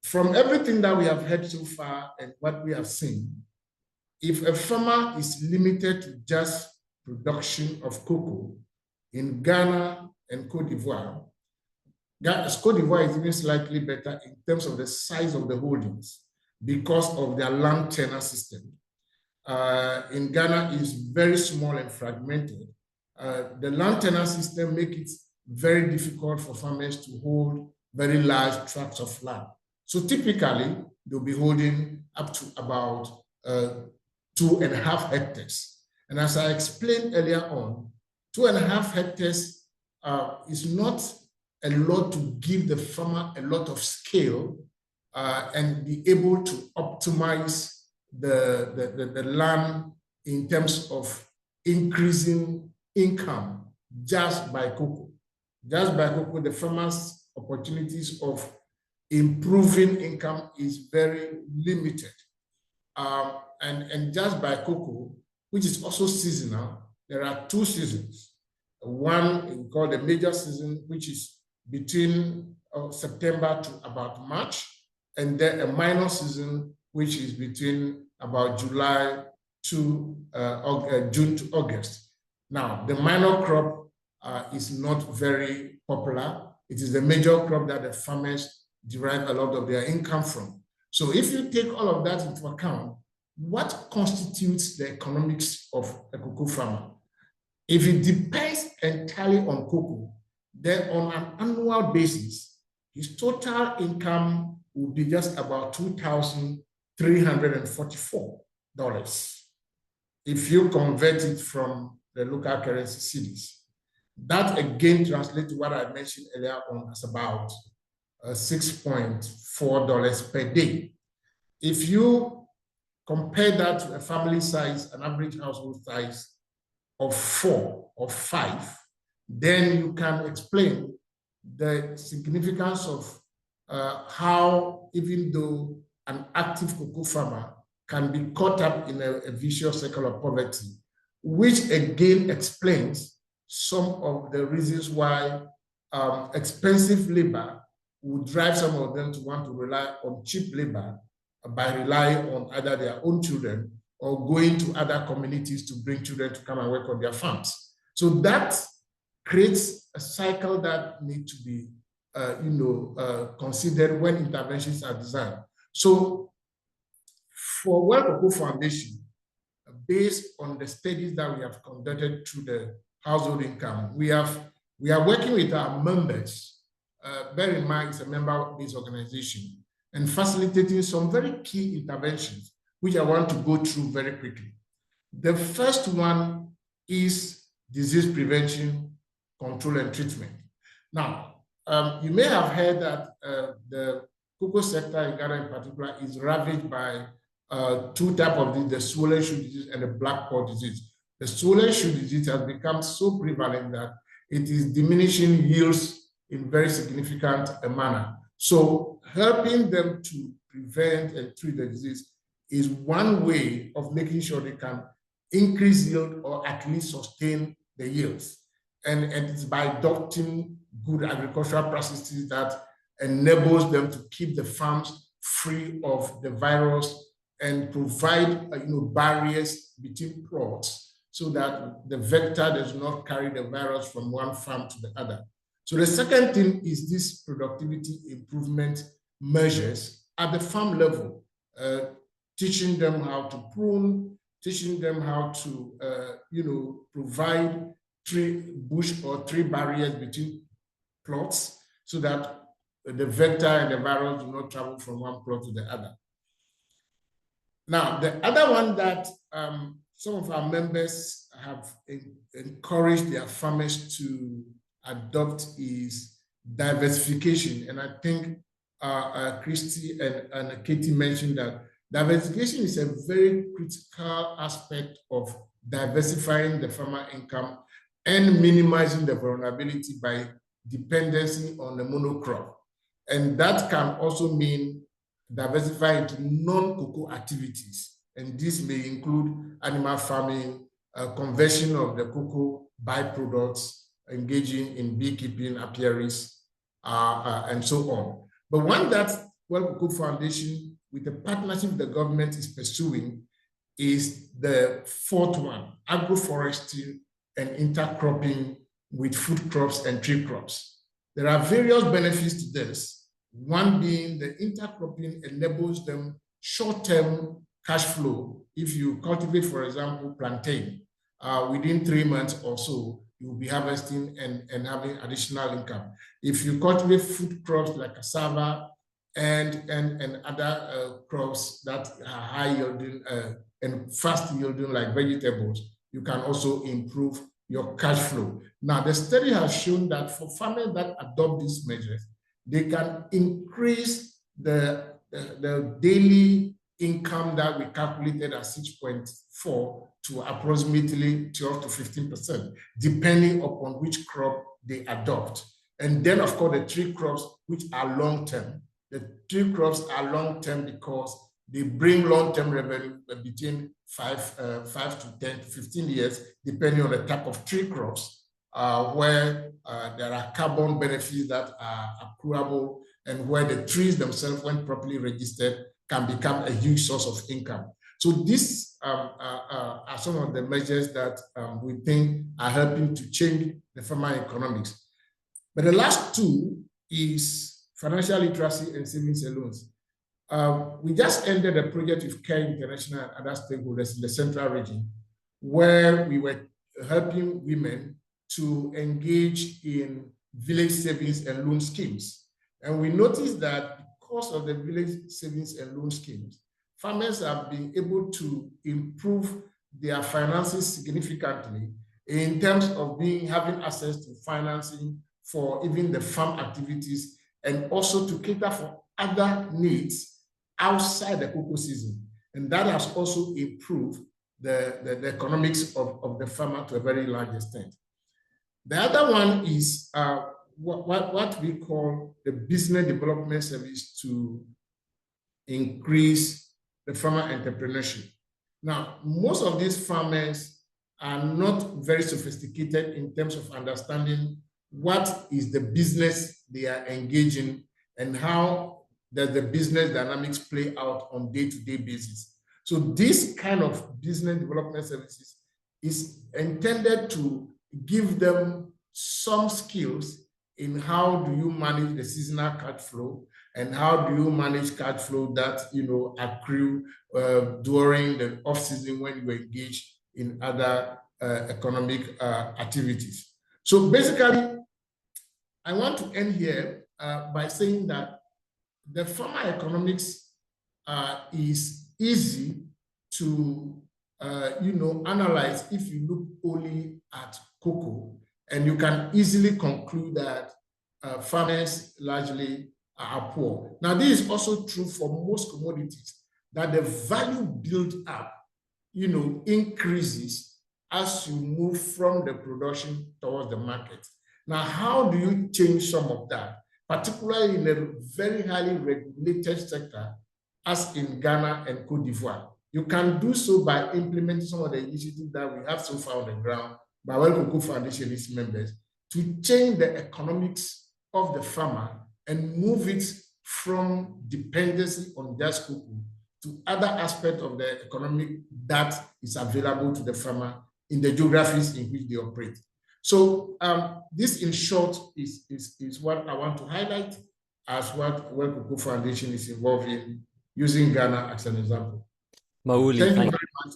From everything that we have heard so far and what we have seen, if a farmer is limited to just production of cocoa in Ghana and Cote d'Ivoire, Cote d'Ivoire is even slightly better in terms of the size of the holdings because of their land tenure system. In Ghana is very small and fragmented. The land tenure system makes it very difficult for farmers to hold very large tracts of land. So typically, they'll be holding up to about 2.5 hectares. And as I explained earlier on, 2.5 hectares is not a lot to give the farmer a lot of scale and be able to optimize the land in terms of increasing income just by cocoa. Just by cocoa, the farmer's opportunities of improving income is very limited. And just by cocoa, which is also seasonal, there are 2 seasons. One we call the major season, which is between September to about March, and then a minor season, which is between about July to June to August. Now, the minor crop is not very popular. It is the major crop that the farmers derive a lot of their income from. So if you take all of that into account, what constitutes the economics of a cocoa farmer? If it depends entirely on cocoa, then on an annual basis, his total income will be just about $2,344. If you convert it from the local currency cedis, that again translates to what I mentioned earlier on as about $6.4 per day. If you compare that to a family size, an average household size of 4 or 5, then you can explain the significance of how, even though an active cocoa farmer can be caught up in a vicious cycle of poverty, which again explains some of the reasons why expensive labor would drive some of them to want to rely on cheap labor by relying on either their own children or going to other communities to bring children to come and work on their farms. So that creates a cycle that needs to be considered when interventions are designed. So for World Cocoa Foundation, based on the studies that we have conducted through the household income, we are working with our members. Bear in mind, it's a member-based organization, and facilitating some very key interventions, which I want to go through very quickly. The first one is disease prevention, control, and treatment. Now, you may have heard that the cocoa sector in Ghana in particular is ravaged by 2 types of disease, the swollen shoe disease and the black pod disease. The swollen shoe disease has become so prevalent that it is diminishing yields in very significant manner. So helping them to prevent and treat the disease is one way of making sure they can increase yield or at least sustain the yields. And it's by adopting good agricultural practices that enables them to keep the farms free of the virus and provide barriers between plots so that the vector does not carry the virus from one farm to the other. So the second thing is this productivity improvement measures at the farm level, teaching them how to prune, teaching them how to provide bush or tree barriers between plots so that the vector and the virus do not travel from one plot to the other. Now, the other one that some of our members have encouraged their farmers to adopt is diversification. And I think Christy and Katie mentioned that diversification is a very critical aspect of diversifying the farmer income and minimizing the vulnerability by dependency on the monocrop. And that can also mean diversify into non-cocoa activities. And this may include animal farming, conversion of the cocoa byproducts, engaging in beekeeping, apiaries, and so on. But one that World Cocoa Foundation, with the partnership the government is pursuing, is the fourth one, agroforestry and intercropping with food crops and tree crops. There are various benefits to this. One being the intercropping enables them short-term cash flow. If you cultivate, for example, plantain, within 3 months or so, you will be harvesting and having additional income. If you cultivate food crops like cassava and other crops that are high yielding and fast yielding like vegetables, you can also improve your cash flow. Now, the study has shown that for farmers that adopt these measures, they can increase the daily income that we calculated at 6.4 to approximately 12 to 15%, depending upon which crop they adopt. And then, of course, the tree crops, which are long-term. The tree crops are long-term because they bring long-term revenue between 5 to 10 to 15 years, depending on the type of tree crops, where there are carbon benefits that are accruable, and where the trees themselves, when properly registered, can become a huge source of income. So these are some of the measures that we think are helping to change the farmer economics. But the last two is financial literacy and savings and loans. We just ended a project with Care International and other stakeholders in the central region, where we were helping women to engage in village savings and loan schemes. And we noticed that because of the village savings and loan schemes, farmers have been able to improve their finances significantly in terms of having access to financing for even the farm activities, and also to cater for other needs outside the cocoa season. And that has also improved the economics of the farmer to a very large extent. The other one is what we call the business development service to increase the farmer entrepreneurship. Now, most of these farmers are not very sophisticated in terms of understanding what is the business they are engaging and how does the business dynamics play out on day-to-day basis. So this kind of business development services is intended to give them some skills in how do you manage the seasonal cash flow, and how do you manage cash flow that accrue during the off-season when you engage in other economic activities. So basically, I want to end here by saying that the farmer economics is easy to analyze if you look only at cocoa, and you can easily conclude that farmers largely are poor. Now, this is also true for most commodities, that the value built up, increases as you move from the production towards the market. Now, how do you change some of that, particularly in a very highly regulated sector, as in Ghana and Cote d'Ivoire? You can do so by implementing some of the initiatives that we have so far on the ground by World Cocoa Foundation and its members to change the economics of the farmer and move it from dependency on just cocoa to other aspects of the economy that is available to the farmer in the geographies in which they operate. So this, in short, is what I want to highlight as what World Cocoa Foundation is involved in, using Ghana as an example. Mauli, thank you very much.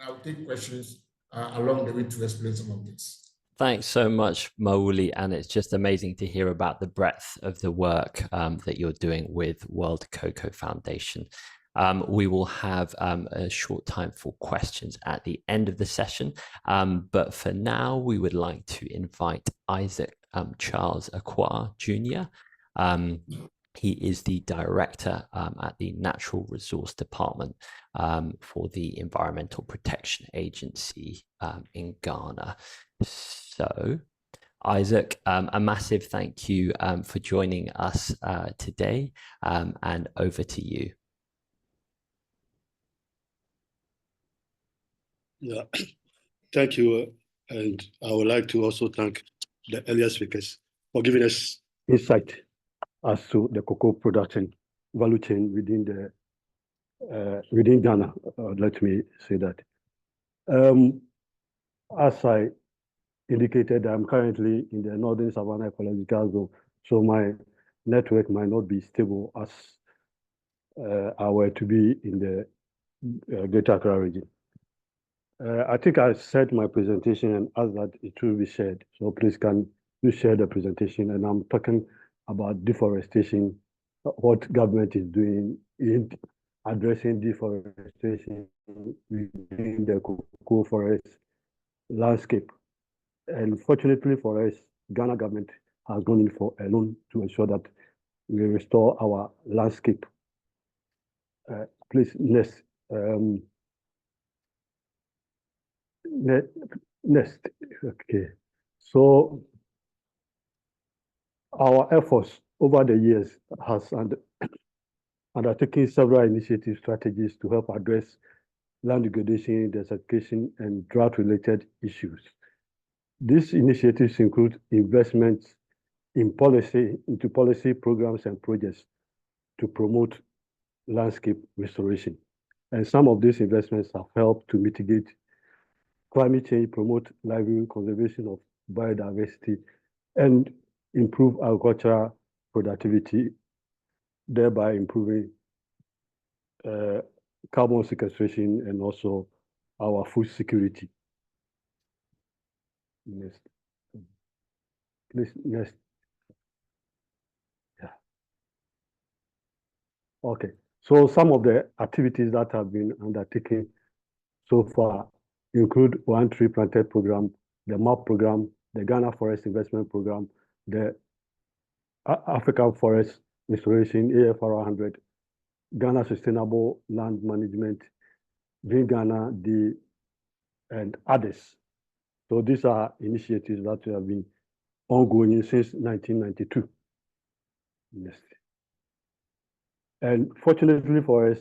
I'll take questions along the way to explain some of this. Thanks so much, Mauli, and it's just amazing to hear about the breadth of the work that you're doing with World Cocoa Foundation. We will have a short time for questions at the end of the session, but for now, we would like to invite Isaac Charles Acquah Jr. He is the director at the Natural Resource Department for the Environmental Protection Agency in Ghana. So Isaac, a massive thank you for joining us today, and over to you. Yeah, thank you. And I would like to also thank the earlier speakers for giving us insight as to the cocoa production value chain within Ghana. Let me say that. As I indicated, I'm currently in the Northern Savannah Ecological Zone, so my network might not be stable as I were to be in the Greater Accra region. I think I said my presentation and asked that it will be shared. So please can you share the presentation? And I'm talking about deforestation, what government is doing in addressing deforestation within the cocoa forest landscape. And fortunately for us, Ghana government has gone in for a loan to ensure that we restore our landscape. Please, next. Next, okay. So our efforts over the years has undertaken several initiative strategies to help address land degradation, desertification, and drought-related issues. These initiatives include investments into policy programs and projects to promote landscape restoration. And some of these investments have helped to mitigate climate change, promote livelihood conservation of biodiversity, and improve agricultural productivity, thereby improving carbon sequestration and also our food security. Next. Please, next. Yeah. Okay. So some of the activities that have been undertaken so far include One Tree Planted program, the MAP program, the Ghana Forest Investment Program, the African Forest Restoration, AFR 100, Ghana Sustainable Land Management, Green Ghana, and others. So these are initiatives that have been ongoing since 1992. Yes. And fortunately for us,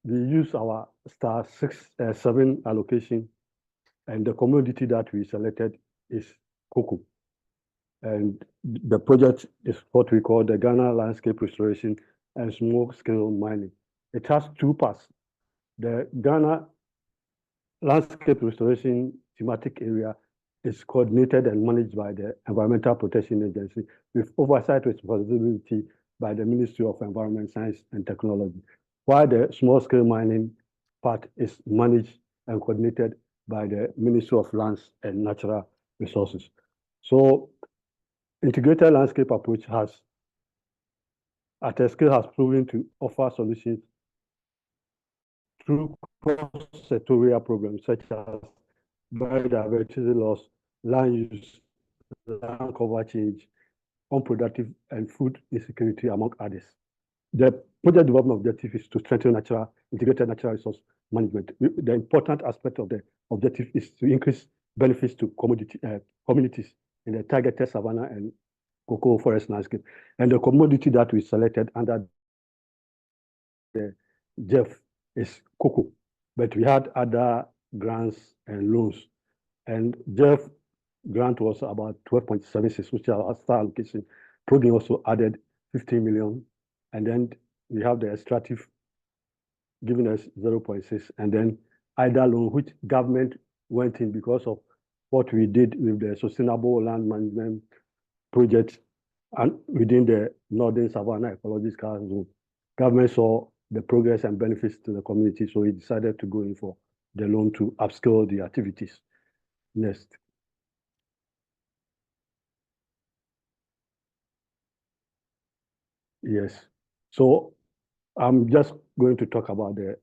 we use our star 7 allocation, and the commodity that we selected is cocoa. And the project is what we call the Ghana Landscape Restoration and Small-Scale Mining. It has 2 parts. The Ghana Landscape Restoration thematic area is coordinated and managed by the Environmental Protection Agency with oversight responsibility by the Ministry of Environment, Science and Technology, while the small-scale mining part is managed and coordinated by the Ministry of Lands and Natural Resources. So integrated landscape approach has, at a scale, has proven to offer solutions through cross-sectorial problems such as biodiversity loss, land use, land cover change, unproductive and food insecurity, among others. The project development objective is to strengthen integrated natural resource management. The important aspect of the objective is to increase benefits to communities in the targeted savanna and cocoa forest landscape. And the commodity that we selected under the JEF is cocoa, but we had other grants and loans. And JEF grant was about 12.76, which is our star allocation. Program also added 15 million. And then we have the extractive giving us 0.6. And then IDA loan, which government went in because of what we did with the Sustainable Land Management Project and within the Northern Savannah Ecological Zone. Government saw the progress and benefits to the community, so we decided to go in for the loan to upscale the activities. Next. Yes. So I'm just going to talk about the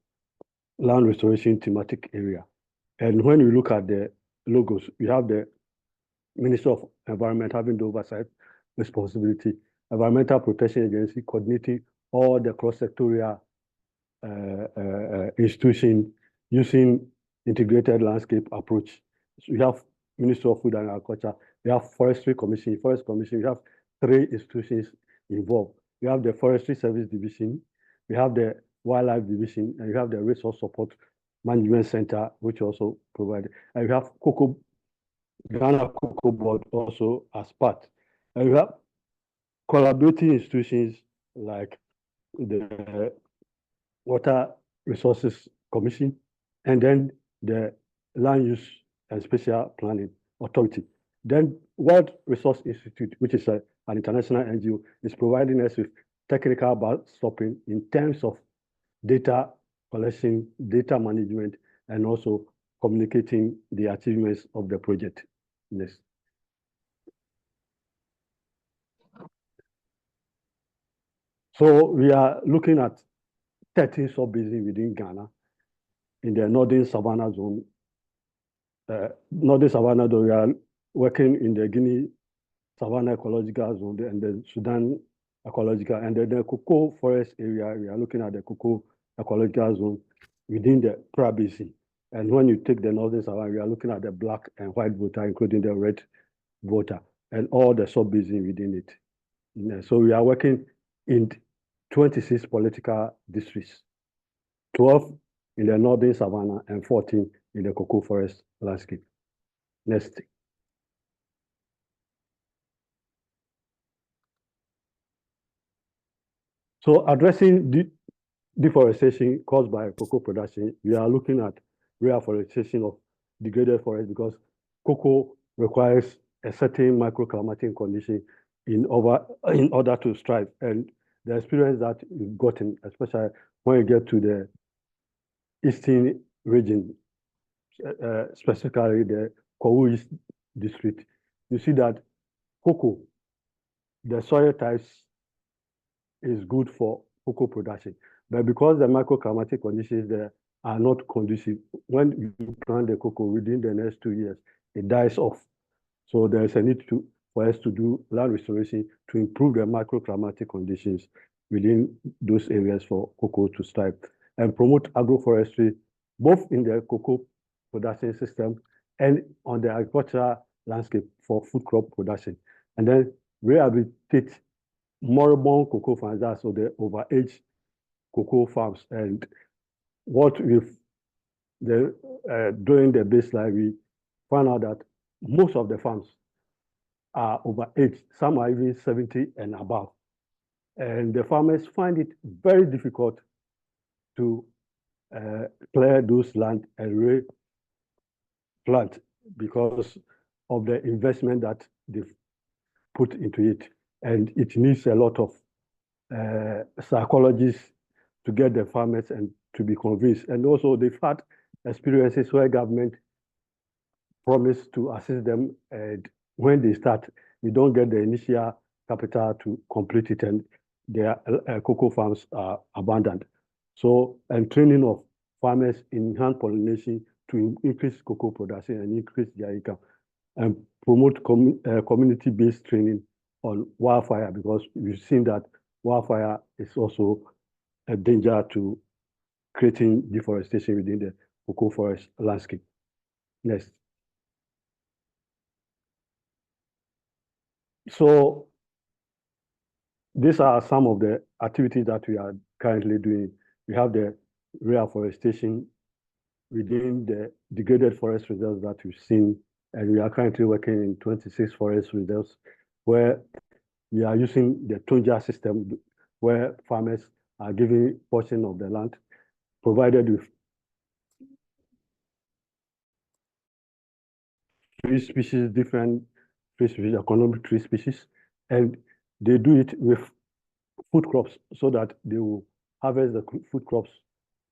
land restoration thematic area. And when we look at the logos, we have the Minister of Environment having the oversight responsibility, Environmental Protection Agency coordinating all the cross-sectorial institution using integrated landscape approach. So we have Minister of Food and Agriculture We have Forestry Commission. Forest Commission, we have 3 institutions involved. We have the Forestry Service Division, we have the Wildlife Division, and we have the Resource Support Management Center, which also provided. And we have Ghana Cocoa Board also as part. And we have collaborating institutions like the Water Resources Commission, and then the Land Use and Spatial Planning Authority. Then World Resource Institute, which is an international NGO, is providing us with technical backstopping in terms of data collection, data management, and also communicating the achievements of the project. Yes. So we are looking at 13 sub-basins within Ghana in the Northern Savannah Zone. Northern Savannah Zone, we are working in the Guinea Savannah Ecological Zone and the Sudan Ecological, and then the cocoa forest area, we are looking at the cocoa ecological zone within the Pra Basin. And when you take the Northern Savannah, we are looking at the black and white voter, including the red voter, and all the sub-basin within it. So we are working in 26 political districts, 12 in the Northern Savannah and 14 in the cocoa forest landscape. Next. So addressing deforestation caused by cocoa production, we are looking at reforestation of degraded forest because cocoa requires a certain microclimatic condition in order to thrive. And the experience that we've gotten, especially when you get to the eastern region, specifically the Kowu East district, you see that cocoa, the soil types is good for cocoa production. But because the microclimatic conditions there are not conducive, when you plant the cocoa within the next 2 years, it dies off. So there is a need for us to do land restoration to improve the microclimatic conditions within those areas for cocoa to thrive and promote agroforestry, both in the cocoa production system and on the agricultural landscape for food crop production. And then rehabilitate moribund cocoa farms, that's so the overaged cocoa farms. And what we've during the baseline, we found out that most of the farms are overaged. Some are even 70 and above. And the farmers find it very difficult to clear those land and replant because of the investment that they've put into it. And it needs a lot of psychologists to get the farmers and to be convinced. And also they've had experiences where government promised to assist them, and when they start, they don't get the initial capital to complete it, and their cocoa farms are abandoned. So, and training of farmers in hand pollination to increase cocoa production and increase their income, and promote community-based training on wildfire, because we've seen that wildfire is also a danger to creating deforestation within the cocoa forest landscape. Next. So these are some of the activities that we are currently doing. We have the reforestation within the degraded forest reserves that we've seen, and we are currently working in 26 forest reserves where we are using the Tonja system, where farmers are giving a portion of the land provided with tree species, different tree species, economic tree species, and they do it with food crops so that they will harvest the food crops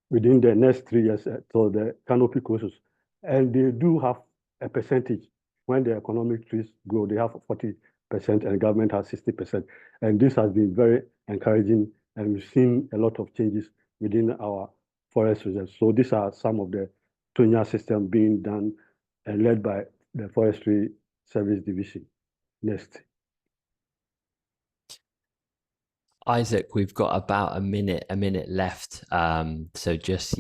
within the next 3 years till the canopy closes. And they do have a percentage. When the economic trees grow, they have 40% and government has 60%. And this has been very encouraging, and we've seen a lot of changes within our forest reserves. So these are some of the Tonya system being done and led by the Forestry Service Division. Next. Isaac, we've got about a minute left. So just,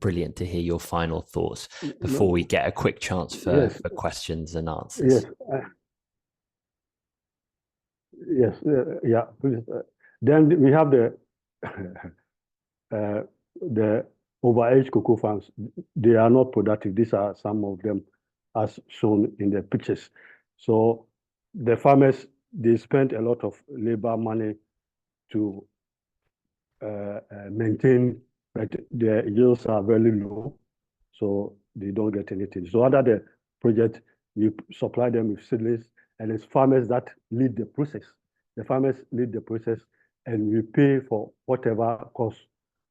brilliant to hear your final thoughts before we get a quick chance for questions and answers. Yes, Yes, yeah. Please. Then we have the overage cocoa farms. They are not productive. These are some of them as shown in the pictures. So the farmers, they spend a lot of labor money to maintain, but the yields are very low, so they don't get anything. So under the project, we supply them with seedlings, and it's farmers that lead the process. The farmers lead the process, and we pay for whatever cost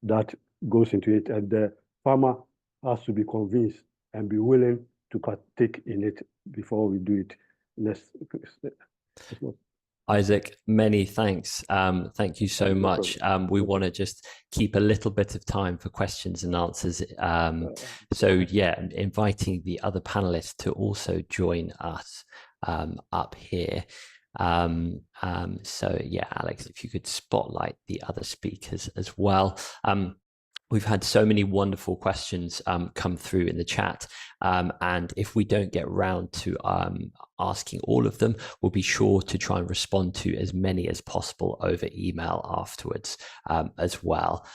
that goes into it. And the farmer has to be convinced and be willing to partake in it before we do it. Isaac, many thanks. Thank you so much. We want to just keep a little bit of time for questions and answers. So yeah, inviting the other panelists to also join us up here. So yeah, Alex, if you could spotlight the other speakers as well. We've had so many wonderful questions come through in the chat. And if we don't get round to asking all of them, we'll be sure to try and respond to as many as possible over email afterwards as well.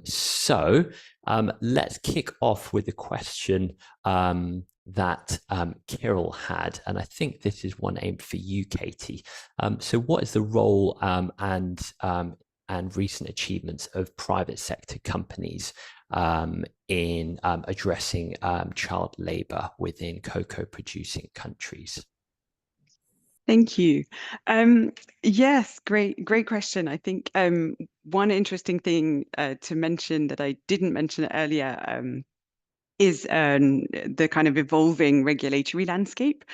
So let's kick off with a question that Kirill had, and I think this is one aimed for you, Katie. So what is the role and recent achievements of private sector companies in addressing child labour within cocoa producing countries? Thank you. Yes, great question. I think one interesting thing to mention that I didn't mention earlier is the kind of evolving regulatory landscape,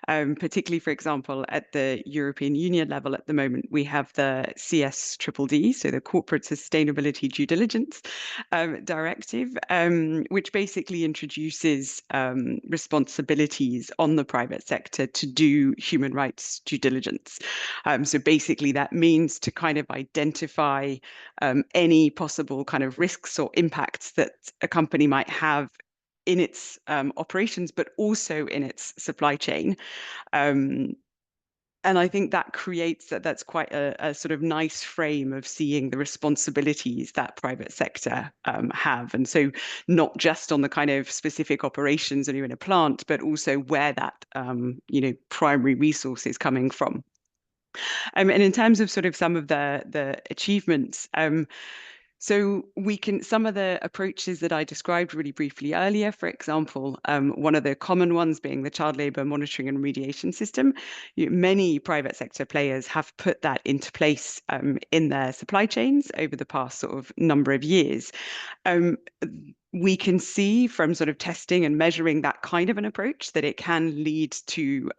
particularly, for example, at the European Union level at the moment, we have the CSDDD, so the Corporate Sustainability Due Diligence Directive, which basically introduces responsibilities on the private sector to do human rights due diligence. So basically that means to kind of identify any possible kind of risks or impacts that a company might have in its operations, but also in its supply chain. And I think that creates that's quite a sort of nice frame of seeing the responsibilities that private sector have. And so not just on the kind of specific operations and in a plant, but also where that, primary resource is coming from. And in terms of sort of some of the achievements, so some of the approaches that I described really briefly earlier, for example, one of the common ones being the child labour monitoring and remediation system. Many private sector players have put that into place in their supply chains over the past sort of number of years. We can see from sort of testing and measuring that kind of an approach that it can lead to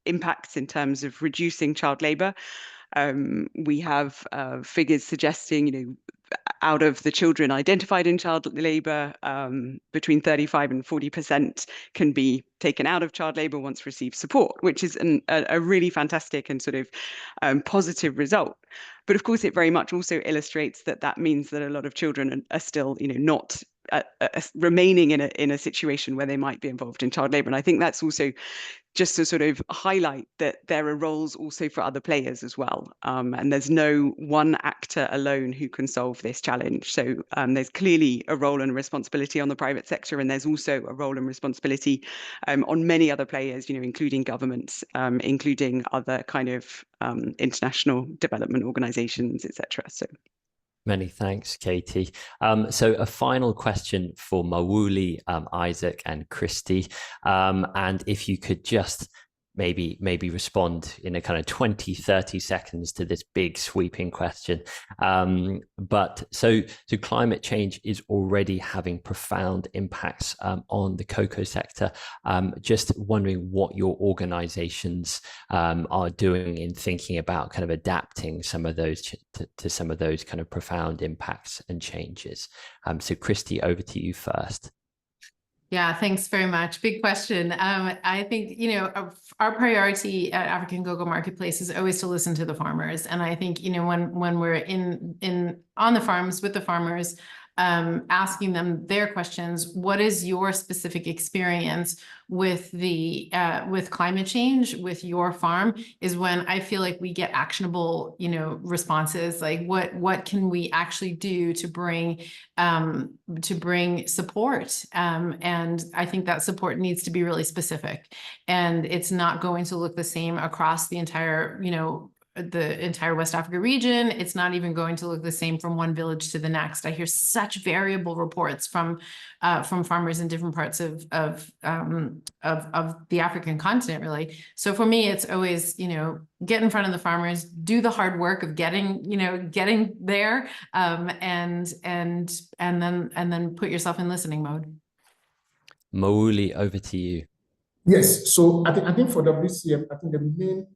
impacts in terms of reducing child labour. We have figures suggesting, out of the children identified in child labour, between 35 and 40% can be taken out of child labour once received support, which is a really fantastic and sort of positive result. But of course, it very much also illustrates that means that a lot of children are still, not remaining in a situation where they might be involved in child labour. And I think that's also just to sort of highlight that there are roles also for other players as well. And there's no one actor alone who can solve this challenge. So there's clearly a role and a responsibility on the private sector, and there's also a role and responsibility on many other players, including governments, including other kind of international development organizations, etc. So. Many thanks, Katie. So a final question for Mawuli, Isaac, and Christy. And if you could just maybe respond in a kind of 20-30 seconds to this big sweeping question. But so climate change is already having profound impacts on the cocoa sector. Just wondering what your organizations are doing in thinking about kind of adapting some of those to some of those kind of profound impacts and changes. So Christy, over to you first. Yeah, thanks very much. Big question. I think, our priority at African Cocoa Marketplace is always to listen to the farmers. And I think, when we're on the farms with the farmers, asking them their questions. What is your specific experience with the with climate change with your farm? Is when I feel like we get actionable, responses. Like what can we actually do to bring support? And I think that support needs to be really specific, and it's not going to look the same across the entire West Africa region. It's not even going to look the same from one village to the next. I hear such variable reports from farmers in different parts of the African continent, really. So for me, it's always, get in front of the farmers, do the hard work of getting there, and then put yourself in listening mode. Mauli, over to you. Yes, so I think for WCF, I think the main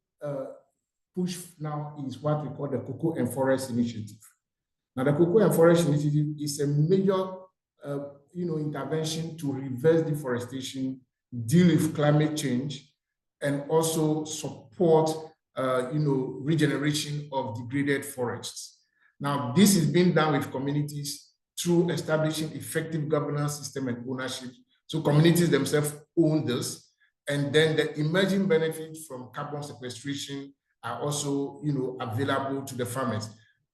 push now is what we call the Cocoa and Forest Initiative. Now, the Cocoa and Forest Initiative is a major, intervention to reverse deforestation, deal with climate change, and also support, regeneration of degraded forests. Now, this is being done with communities through establishing effective governance system and ownership. So communities themselves own this, and then the emerging benefits from carbon sequestration are also, available to the farmers.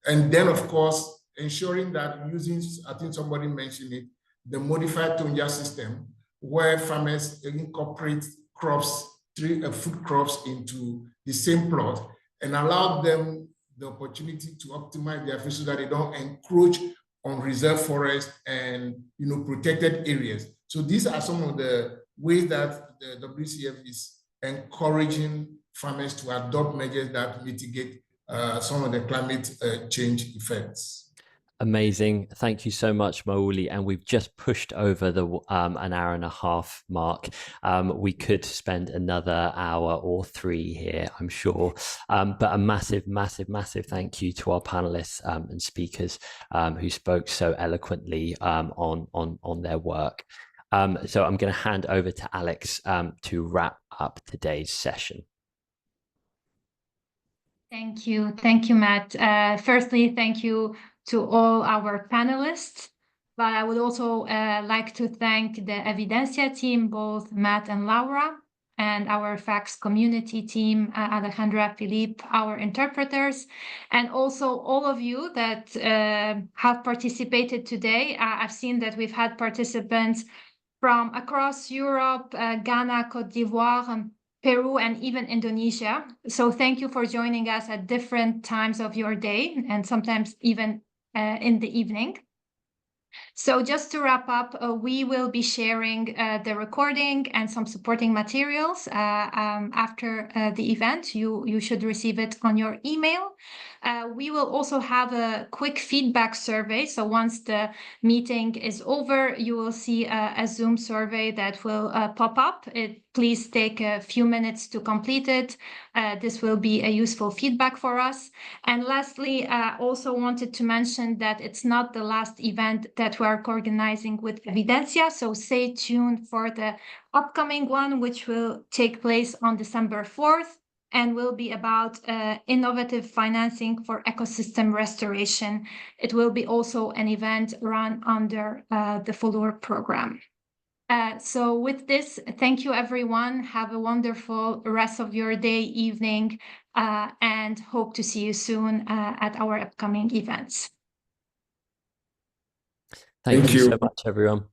And then, of course, ensuring that using, I think somebody mentioned it, the modified tonja system, where farmers incorporate crops, food crops into the same plot and allow them the opportunity to optimize their fish so that they don't encroach on reserve forest and, protected areas. So these are some of the ways that the WCF is encouraging farmers to adopt measures that mitigate some of the climate change effects. Amazing. Thank you so much, Mauli. And we've just pushed over the an hour and a half mark. We could spend another hour or three here, I'm sure. But a massive, massive, massive thank you to our panelists and speakers who spoke so eloquently on their work. So I'm going to hand over to Alex to wrap up today's session. Thank you. Thank you, Matt. Firstly, thank you to all our panelists, but I would also like to thank the Evidensia team, both Matt and Laura, and our FACS community team, Alejandra, Philippe, our interpreters, and also all of you that have participated today. I've seen that we've had participants from across Europe, Ghana, Cote d'Ivoire, Peru, and even Indonesia. So thank you for joining us at different times of your day, and sometimes even in the evening. So just to wrap up, we will be sharing the recording and some supporting materials after the event. You should receive it on your email. We will also have a quick feedback survey. So once the meeting is over, you will see a Zoom survey that will pop up. Please take a few minutes to complete it. This will be a useful feedback for us. And lastly, I also wanted to mention that it's not the last event that we're organizing with Evidensia. So stay tuned for the upcoming one, which will take place on December 4th and will be about innovative financing for ecosystem restoration. It will be also an event run under the follower program. So with this, thank you, everyone. Have a wonderful rest of your day, evening, and hope to see you soon at our upcoming events. Thank you so much, everyone.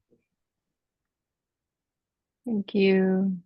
Thank you.